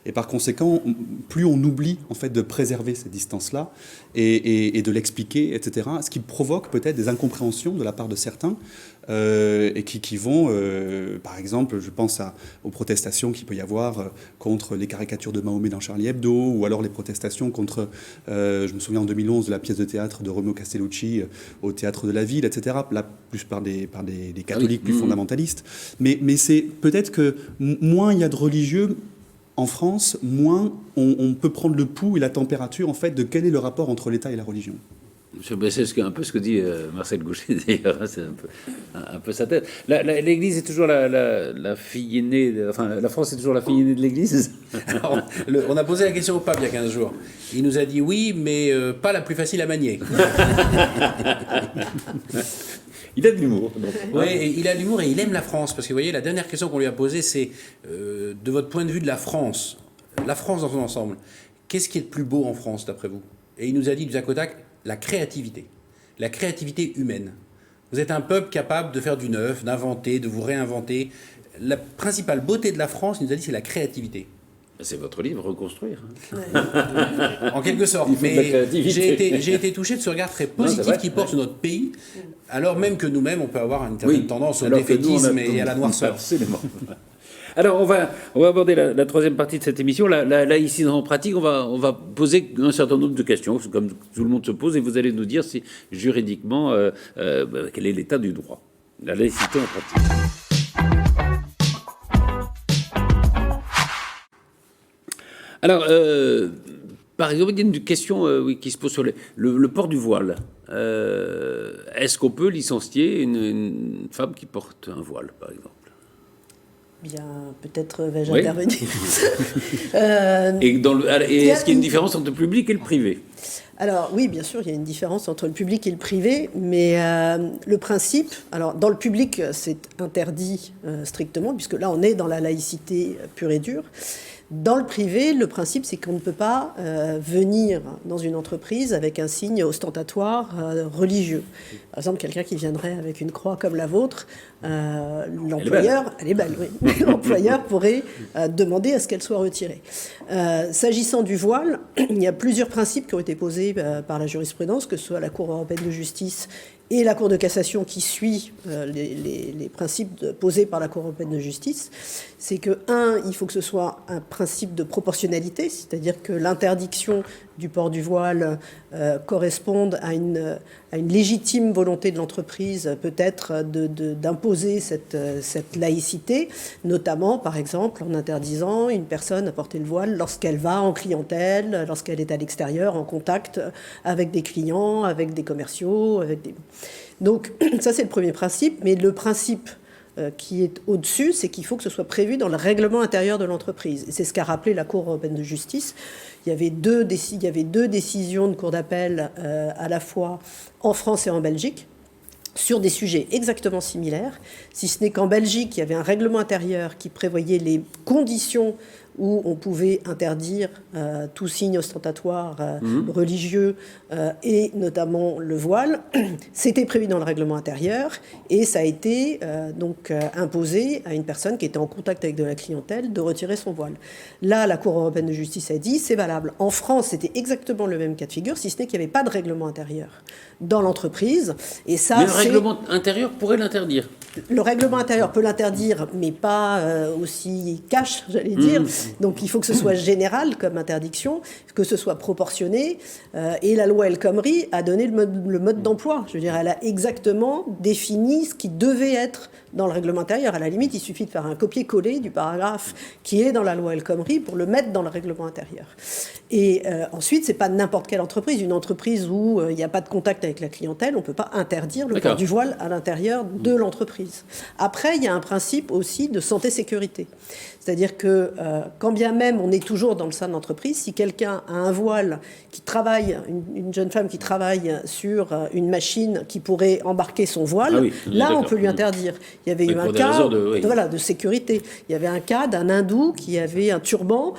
Et par conséquent, plus on oublie en fait de préserver cette distance-là et de l'expliquer, etc., ce qui provoque peut-être des incompréhensions de la part de certains et qui vont, par exemple, je pense aux protestations qu'il peut y avoir contre les caricatures de Mahomet dans Charlie Hebdo, ou alors les protestations contre, je me souviens en 2011, de la pièce de théâtre de Romeo Castellucci au Théâtre de la Ville, etc., là plus par des catholiques plus fondamentalistes. Mais c'est peut-être que moins il y a de religieux en France, moins on peut prendre le pouls et la température en fait de quel est le rapport entre l'État et la religion. C'est un peu ce que dit Marcel Gauchet d'ailleurs, c'est un peu sa tête. L'Église est toujours la fille aînée, la France est toujours la fille aînée de l'Église. Alors, on a posé la question au pape il y a 15 jours. Il nous a dit oui, mais pas la plus facile à manier. Il a de l'humour. Oui, il a de l'humour et il aime la France. Parce que vous voyez, la dernière question qu'on lui a posée, c'est de votre point de vue de la France dans son ensemble, qu'est-ce qui est le plus beau en France d'après vous? Et il nous a dit du tac au tac, la créativité humaine. Vous êtes un peuple capable de faire du neuf, d'inventer, de vous réinventer. La principale beauté de la France, il nous a dit, c'est la créativité. C'est votre livre, Reconstruire. En quelque sorte. Mais j'ai été touché de ce regard très positif qui porte sur notre pays, alors même que nous-mêmes, on peut avoir une certaine tendance au défaitisme et à la noirceur. Absolument. Alors, on va aborder la troisième partie de cette émission. La laïcité en pratique, on va poser un certain nombre de questions, comme tout le monde se pose, et vous allez nous dire si, juridiquement, quel est l'état du droit. La laïcité en pratique. Alors, par exemple, il y a une question qui se pose sur le port du voile. Est-ce qu'on peut licencier une femme qui porte un voile, par exemple? Bien, peut-être vais-je intervenir. Et est-ce qu'il y a une différence entre le public et le privé? Alors oui, bien sûr, il y a une différence entre le public et le privé, mais le principe, alors dans le public, c'est interdit strictement, puisque là, on est dans la laïcité pure et dure. Dans le privé, le principe, c'est qu'on ne peut pas venir dans une entreprise avec un signe ostentatoire religieux. Par exemple, quelqu'un qui viendrait avec une croix comme la vôtre, l'employeur, elle est belle, oui. L'employeur pourrait demander à ce qu'elle soit retirée. S'agissant du voile, il y a plusieurs principes qui ont été posés par la jurisprudence, que ce soit la Cour européenne de justice et la Cour de cassation qui suit les principes posés par la Cour européenne de justice. C'est que, il faut que ce soit un principe de proportionnalité, c'est-à-dire que l'interdiction du port du voile corresponde à une légitime volonté de l'entreprise, peut-être d'imposer cette laïcité, notamment, par exemple, en interdisant une personne à porter le voile lorsqu'elle va en clientèle, lorsqu'elle est à l'extérieur, en contact avec des clients, avec des commerciaux, Donc, ça, c'est le premier principe, mais le principe qui est au-dessus, c'est qu'il faut que ce soit prévu dans le règlement intérieur de l'entreprise. Et c'est ce qu'a rappelé la Cour européenne de justice. Il y avait deux décisions de cour d'appel à la fois en France et en Belgique sur des sujets exactement similaires, si ce n'est qu'en Belgique, il y avait un règlement intérieur qui prévoyait les conditions où on pouvait interdire tout signe ostentatoire religieux et notamment le voile. C'était prévu dans le règlement intérieur et ça a été imposé à une personne qui était en contact avec de la clientèle de retirer son voile. Là, la Cour européenne de justice a dit c'est valable. En France, c'était exactement le même cas de figure, si ce n'est qu'il n'y avait pas de règlement intérieur dans l'entreprise. Et ça, mais le règlement intérieur pourrait l'interdire. Le règlement intérieur peut l'interdire, mais pas aussi cash, j'allais dire. Donc il faut que ce soit général comme interdiction, que ce soit proportionné. Et la loi El Khomri a donné le mode d'emploi. Je veux dire, elle a exactement défini ce qui devait être dans le règlement intérieur. À la limite, il suffit de faire un copier-coller du paragraphe qui est dans la loi El Khomri pour le mettre dans le règlement intérieur. Et ensuite, c'est pas n'importe quelle entreprise. Une entreprise où il n'y a pas de contact avec la clientèle, on ne peut pas interdire le port du voile à l'intérieur de l'entreprise. Après, il y a un principe aussi de santé-sécurité. C'est-à-dire que quand bien même on est toujours dans le sein de l'entreprise, si quelqu'un a un voile qui travaille, une jeune femme qui travaille sur une machine qui pourrait embarquer son voile, là on peut lui interdire. Il y avait eu un cas de sécurité. Il y avait un cas d'un hindou qui avait un turban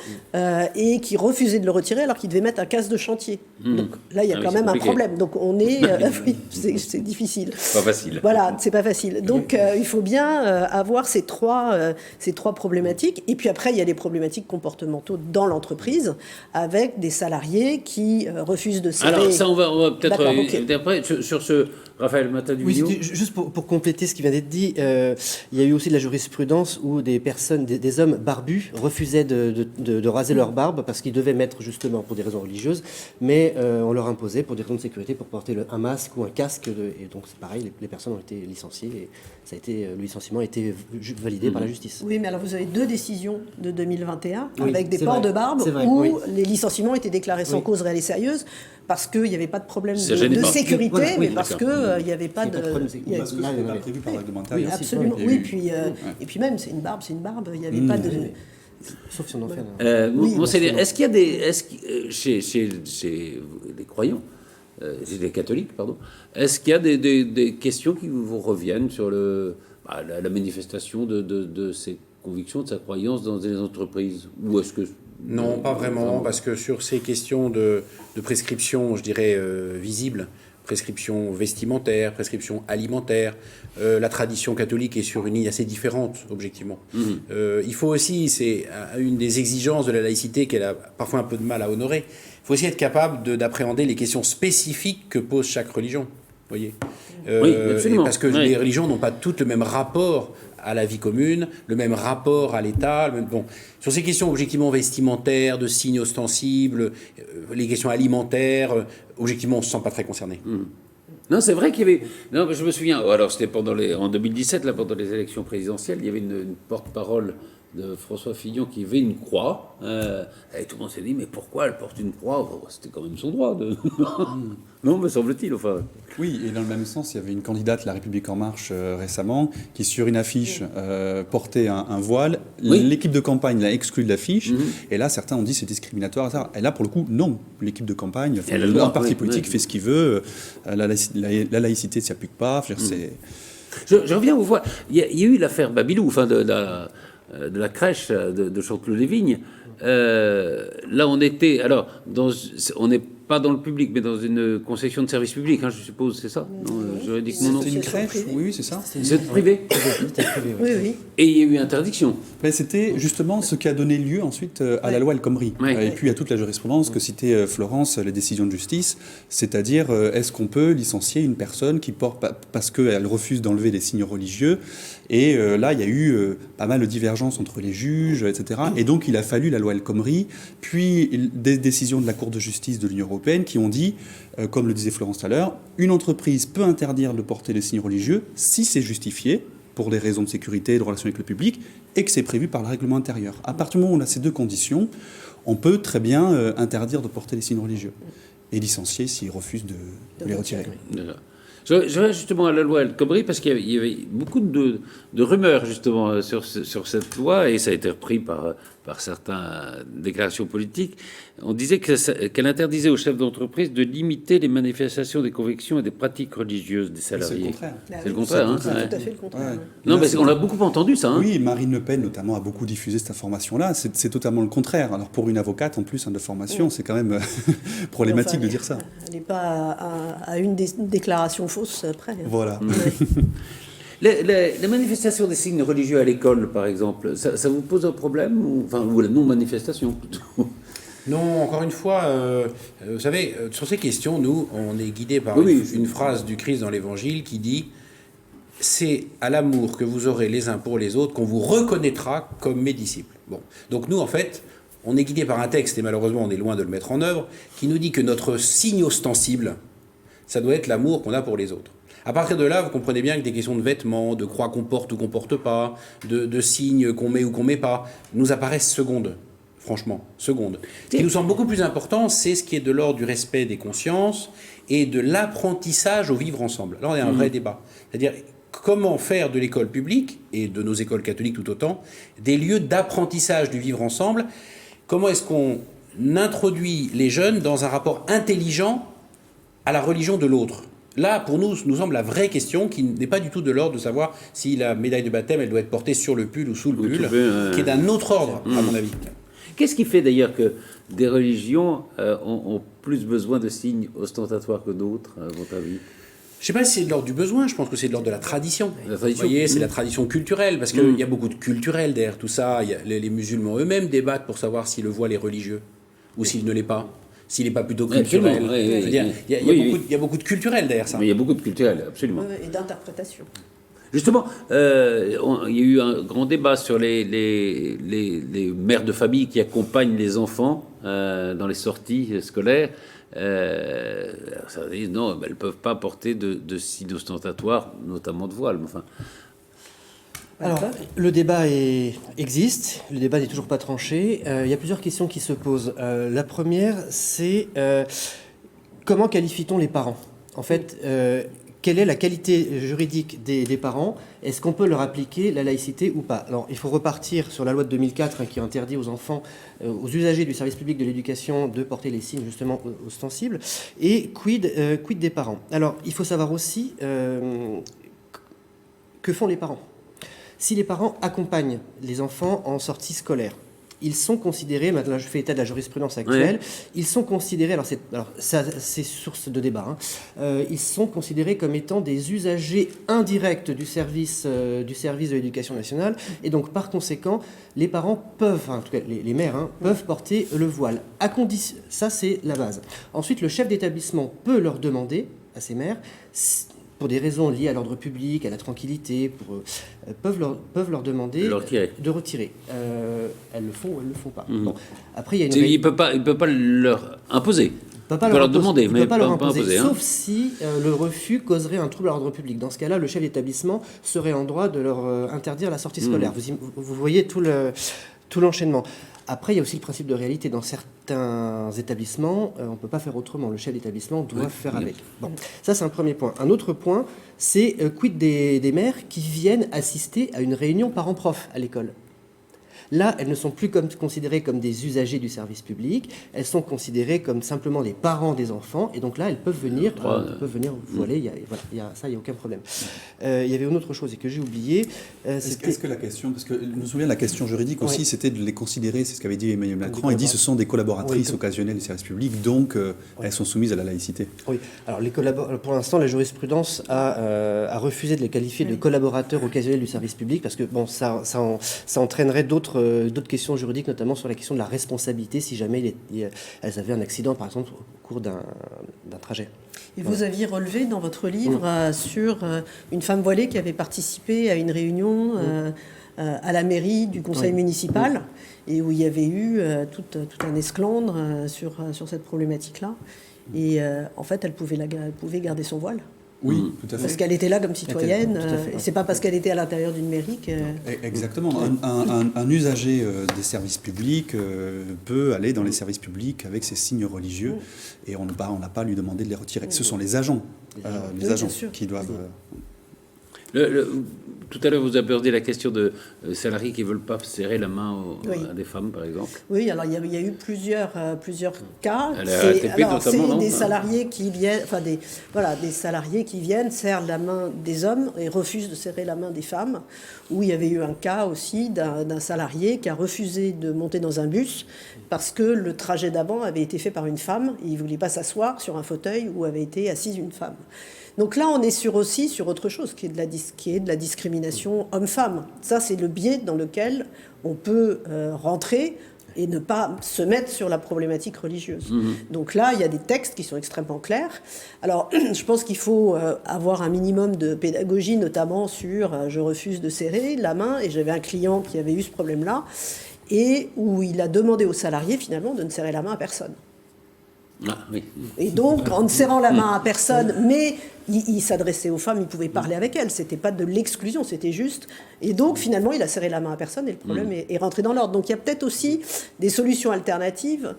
et qui refusait de le retirer alors qu'il devait mettre un casque de chantier. Donc là il y a quand même un problème. Donc on est, c'est difficile. Pas facile. Voilà, c'est pas facile. Donc il faut bien avoir ces trois problématiques. Et puis après, il y a les problématiques comportementaux dans l'entreprise, avec des salariés qui refusent de céder. Alors ça, on va peut-être après sur ce Raphaël Matin-du-Millot. Oui, juste pour compléter ce qui vient d'être dit, il y a eu aussi de la jurisprudence où des personnes, des hommes barbus refusaient de raser leur barbe parce qu'ils devaient mettre justement pour des raisons religieuses, mais on leur imposait pour des raisons de sécurité pour porter un masque ou un casque. Et donc c'est pareil, les personnes ont été licenciées et le licenciement a été validé par la justice. Oui, mais alors vous avez deux décisions de 2021 avec des ports de barbe où les licenciements étaient déclarés sans cause réelle et sérieuse parce qu'il n'y avait pas de problème de sécurité, mais parce qu'il n'y avait pas de... Parce que ce n'était pas prévu par le réglementaire. Oui, absolument. Oui, et puis même, c'est une barbe, il n'y avait pas de... Sauf si on en fait... Monseigneur, est-ce qu'il y a chez les croyants, chez les catholiques, pardon, est-ce qu'il y a des questions qui vous reviennent sur la manifestation de ces convictions, de sa croyance dans des entreprises? Ou est-ce que... Non, pas vraiment, parce que sur ces questions de prescription, je dirais, visibles, prescription vestimentaire, prescription alimentaire, la tradition catholique est sur une ligne assez différente, objectivement. Il faut aussi, c'est une des exigences de la laïcité qu'elle a parfois un peu de mal à honorer, il faut aussi être capable d'appréhender les questions spécifiques que pose chaque religion. Voyez. Oui, absolument. Parce que les religions n'ont pas toutes le même rapport à la vie commune, le même rapport à l'État. Bon. Sur ces questions objectivement vestimentaires, de signes ostensibles, les questions alimentaires, objectivement, on ne se sent pas très concerné. Non, c'est vrai qu'il y avait... Non, je me souviens, alors c'était en 2017, là, pendant les élections présidentielles, il y avait une porte-parole de François Fillon qui avait une croix. Et tout le monde s'est dit, mais pourquoi elle porte une croix? C'était quand même son droit. Non, me semble-t-il. Enfin. Oui, et dans le même sens, il y avait une candidate, La République En Marche, récemment, qui sur une affiche portait un voile. L'équipe de campagne l'a exclue de l'affiche. Et là, certains ont dit c'est discriminatoire. Et là, pour le coup, non. L'équipe de campagne, un parti politique fait ce qu'il veut. La laïcité ne s'y applique pas. Je reviens au voile. Il y a eu l'affaire Babilou, enfin de la crèche de Chanteloup-les-Vignes. Là, on était... Alors, on n'est pas dans le public, mais dans une concession de service public, je suppose, c'est ça? Juridiquement, non. C'était une crèche, oui, c'est ça. C'est privé. Oui. Et il y a eu interdiction. Mais c'était justement ce qui a donné lieu ensuite à la loi El Khomri. Et puis à toute la jurisprudence que citait Florence, les décisions de justice, c'est-à-dire est-ce qu'on peut licencier une personne qui porte parce qu'elle refuse d'enlever des signes religieux. Et là, il y a eu pas mal de divergences entre les juges, etc. Et donc, il a fallu la loi El Khomri, puis des décisions de la Cour de justice de l'Union européenne qui ont dit, comme le disait Florence tout à l'heure, une entreprise peut interdire de porter des signes religieux si c'est justifié pour des raisons de sécurité et de relation avec le public et que c'est prévu par le règlement intérieur. À partir du moment où on a ces deux conditions, on peut très bien interdire de porter des signes religieux et licencier s'ils refusent de les retirer. Je vais justement à la loi El Khomri parce qu'il y avait beaucoup de rumeurs justement sur cette loi et ça a été repris par certaines déclarations politiques. On disait qu'elle interdisait aux chefs d'entreprise de limiter les manifestations des convictions et des pratiques religieuses des salariés. C'est le contraire. C'est le contraire. C'est tout à fait le contraire. Ouais. Non, mais on l'a beaucoup entendu ça. Oui, Marine Le Pen notamment a beaucoup diffusé cette information-là. C'est totalement le contraire. Alors pour une avocate en plus de formation, c'est quand même problématique de dire ça. Elle n'est pas à une déclaration fausse près. Voilà. Les manifestations des signes religieux à l'école, par exemple, ça vous pose un problème ou la non-manifestation plutôt? Non, encore une fois, vous savez, sur ces questions, nous, on est guidés par une phrase du Christ dans l'Évangile qui dit « C'est à l'amour que vous aurez les uns pour les autres qu'on vous reconnaîtra comme mes disciples. » Bon, donc nous, en fait, on est guidés par un texte, et malheureusement, on est loin de le mettre en œuvre, qui nous dit que notre signe ostensible, ça doit être l'amour qu'on a pour les autres. À partir de là, vous comprenez bien que des questions de vêtements, de croix qu'on porte ou qu'on porte pas, de signes qu'on met ou qu'on met pas, nous apparaissent secondes. franchement, seconde. Ce qui nous semble beaucoup plus important, c'est ce qui est de l'ordre du respect des consciences et de l'apprentissage au vivre ensemble. Là, on a un vrai débat. C'est-à-dire, comment faire de l'école publique, et de nos écoles catholiques tout autant, des lieux d'apprentissage du vivre ensemble. Comment est-ce qu'on introduit les jeunes dans un rapport intelligent à la religion de l'autre? Là, pour nous semble la vraie question, qui n'est pas du tout de l'ordre de savoir si la médaille de baptême, elle doit être portée sur le pull ou sous le pull, qui est d'un autre ordre, à mon avis. Qu'est-ce qui fait d'ailleurs que des religions ont plus besoin de signes ostentatoires que d'autres, à votre avis? Je ne sais pas si c'est de l'ordre du besoin, je pense que c'est de l'ordre de la tradition. La tradition. Vous voyez, c'est la tradition culturelle, parce qu'il y a beaucoup de culturel derrière tout ça. Les musulmans eux-mêmes débattent pour savoir si le voile est religieux ou s'il ne l'est pas. S'il n'est pas plutôt culturel. Il y a beaucoup de culturel derrière ça. Mais il y a beaucoup de culturel, absolument. Et d'interprétation. Justement, il y a eu un grand débat sur les mères de famille qui accompagnent les enfants dans les sorties scolaires. Ça dit non, elles ne peuvent pas porter de signes ostentatoires, notamment de voile. Enfin. Alors, le débat existe, le débat n'est toujours pas tranché. Il y a plusieurs questions qui se posent. La première, c'est comment qualifie-t-on les parents? En fait, quelle est la qualité juridique des parents? Est-ce qu'on peut leur appliquer la laïcité ou pas? Alors, il faut repartir sur la loi de 2004 qui interdit aux enfants, aux usagers du service public de l'éducation de porter les signes justement ostensibles. Et quid des parents? Alors, il faut savoir aussi que font les parents. Si les parents accompagnent les enfants en sortie scolaire, ils sont considérés, maintenant je fais état de la jurisprudence actuelle, ils sont considérés, alors c'est source de débat, ils sont considérés comme étant des usagers indirects du service de l'éducation nationale, et donc par conséquent, les parents peuvent, en tout cas les mères, peuvent porter le voile, à condition, ça c'est la base. Ensuite, le chef d'établissement peut leur demander, à ces mères, pour des raisons liées à l'ordre public, à la tranquillité, peuvent leur demander de retirer. Elles le font ou elles ne le font pas. Bon. Après, il y a il ne peut pas leur imposer. Il peut leur demander, mais pas imposer. Sauf si le refus causerait un trouble à l'ordre public. Dans ce cas-là, le chef d'établissement serait en droit de leur interdire la sortie scolaire. Vous voyez tout l'enchaînement. Après, il y a aussi le principe de réalité. Dans certains établissements, on ne peut pas faire autrement. Le chef d'établissement doit faire avec. Bon, ça, c'est un premier point. Un autre point, c'est quid des mères qui viennent assister à une réunion parents-prof à l'école. Là, elles ne sont plus considérées comme des usagers du service public, elles sont considérées comme simplement les parents des enfants, et donc là, elles peuvent venir voiler, il n'y a aucun problème. Il y avait une autre chose et que j'ai oublié. Est-ce que la question, parce que je me souviens, la question juridique aussi, c'était de les considérer, c'est ce qu'avait dit Emmanuel Macron, il dit ce sont des collaboratrices occasionnelles du service public, donc elles sont soumises à la laïcité. Oui, alors pour l'instant, la jurisprudence a refusé de les qualifier de collaborateurs occasionnels du service public, parce que bon, ça entraînerait d'autres questions juridiques, notamment sur la question de la responsabilité si jamais elles avaient un accident, par exemple, au cours d'un trajet. Et vous aviez relevé dans votre livre sur une femme voilée qui avait participé à une réunion à la mairie du conseil municipal et où il y avait eu tout un esclandre sur cette problématique-là. Et en fait, elle pouvait garder son voile. Oui, tout à fait. Parce qu'elle était là comme citoyenne. Et c'est pas parce qu'elle était à l'intérieur d'une mairie que... Exactement. Un usager des services publics peut aller dans les services publics avec ses signes religieux et on n'a pas à lui demander de les retirer. Ce sont les agents, qui doivent... Tout à l'heure, vous abordez la question de salariés qui ne veulent pas serrer la main à des femmes, par exemple. Oui, alors il y a eu plusieurs cas. C'est des salariés qui viennent, des salariés qui viennent, serrent la main des hommes et refusent de serrer la main des femmes. Où il y avait eu un cas aussi d'un salarié qui a refusé de monter dans un bus parce que le trajet d'avant avait été fait par une femme et il ne voulait pas s'asseoir sur un fauteuil où avait été assise une femme. Donc là, on est aussi sur autre chose, qui est de la discrimination homme-femme. Ça, c'est le biais dans lequel on peut rentrer et ne pas se mettre sur la problématique religieuse. Donc là, il y a des textes qui sont extrêmement clairs. Alors, je pense qu'il faut avoir un minimum de pédagogie, notamment sur je refuse de serrer la main. Et j'avais un client qui avait eu ce problème-là, et où il a demandé aux salariés, finalement, de ne serrer la main à personne. Ah, oui. Et donc, en ne serrant la main à personne, mais il s'adressait aux femmes, il pouvait parler avec elles. C'était pas de l'exclusion, c'était juste. Et donc, finalement, il a serré la main à personne et le problème est rentré dans l'ordre. Donc, il y a peut-être aussi des solutions alternatives,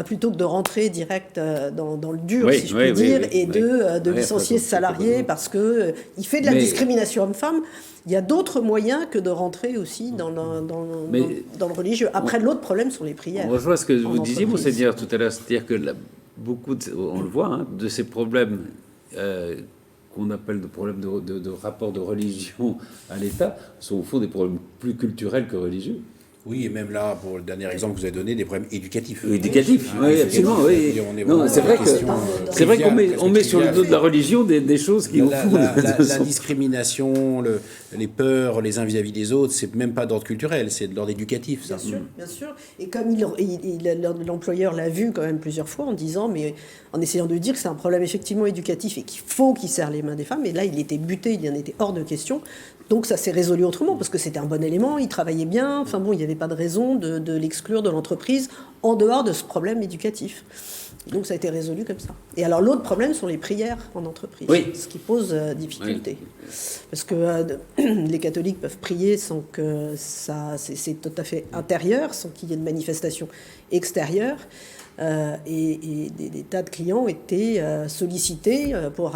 plutôt que de rentrer direct dans le dur, si je puis dire, et de licencier ce salarié parce qu'il fait de la discrimination homme-femme. Il y a d'autres moyens que de rentrer aussi dans le religieux. Après, l'autre problème sont les prières. On rejoint ce que vous disiez, Monseigneur, tout à l'heure, c'est-à-dire que on le voit, hein, de ces problèmes qu'on appelle des problèmes de rapport de religion à l'État sont au fond des problèmes plus culturels que religieux. Oui, et même là, pour le dernier exemple que vous avez donné, des problèmes éducatifs. Éducatifs, oui, absolument. Oui. Non, c'est vrai qu'on met sur le dos de la religion des choses qui, au fond, la discrimination, les peurs, les uns vis-à-vis des autres, c'est même pas d'ordre culturel, c'est de l'ordre éducatif, ça. Bien sûr. Et comme l'employeur l'a vu quand même plusieurs fois en disant, mais en essayant de dire que c'est un problème effectivement éducatif et qu'il faut qu'il serre les mains des femmes. Et là, il était buté, il en était hors de question. Donc ça s'est résolu autrement, parce que c'était un bon élément, il travaillait bien, enfin bon, il n'y avait pas de raison de l'exclure de l'entreprise en dehors de ce problème éducatif. Et donc ça a été résolu comme ça. Et alors l'autre problème sont les prières en entreprise, ce qui pose difficulté. Parce que les catholiques peuvent prier sans que c'est tout à fait intérieur, sans qu'il y ait de manifestation extérieure. Et des tas de clients ont été sollicités pour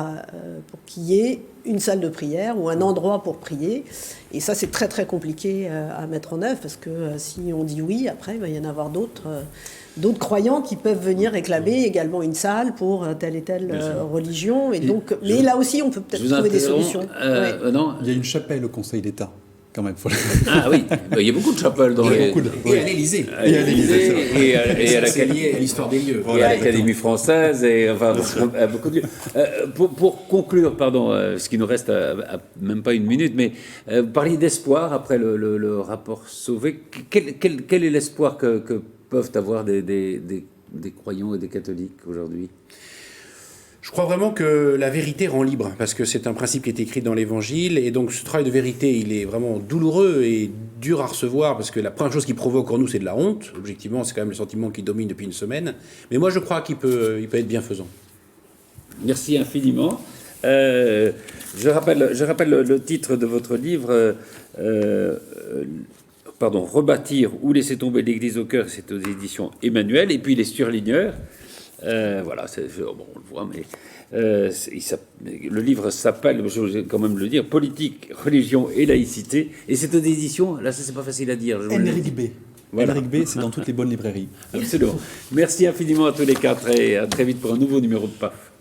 qu'il y ait une salle de prière ou un endroit pour prier. Et ça, c'est très, très compliqué à mettre en œuvre parce que si on dit oui, après, il va y en avoir d'autres croyants qui peuvent venir réclamer également une salle pour telle et telle religion. Et donc, mais là aussi, on peut peut-être trouver des solutions. Non. Il y a une chapelle au Conseil d'État. Quand même. Ah oui, il y a beaucoup de chapelles dans les... Et à l'Élysée. Et à l'Élysée. Et à l'histoire des lieux. Et à l'Académie française, et enfin, à beaucoup de lieux. Pour conclure, pardon, ce qui nous reste à même pas une minute, mais vous parliez d'espoir après le rapport Sauvé. Quel est l'espoir que peuvent avoir des croyants et des catholiques aujourd'hui ? Je crois vraiment que la vérité rend libre, parce que c'est un principe qui est écrit dans l'Évangile, et donc ce travail de vérité, il est vraiment douloureux et dur à recevoir, parce que la première chose qu'il provoque en nous, c'est de la honte. Objectivement, c'est quand même le sentiment qui domine depuis une semaine. Mais moi, je crois qu'il peut être bienfaisant. Merci infiniment. Je rappelle le titre de votre livre, Rebâtir ou laisser tomber l'Église au cœur, c'est aux éditions Emmanuel, et puis les surligneurs. Voilà, bon, on le voit, mais le livre s'appelle, je vais quand même le dire, Politique, religion et laïcité. Et c'est aux éditions, là, ça c'est pas facile à dire. Henrik B. Voilà. Henrik B, c'est dans toutes les bonnes librairies. Absolument. Merci infiniment à tous les quatre et à très vite pour un nouveau numéro de PAF.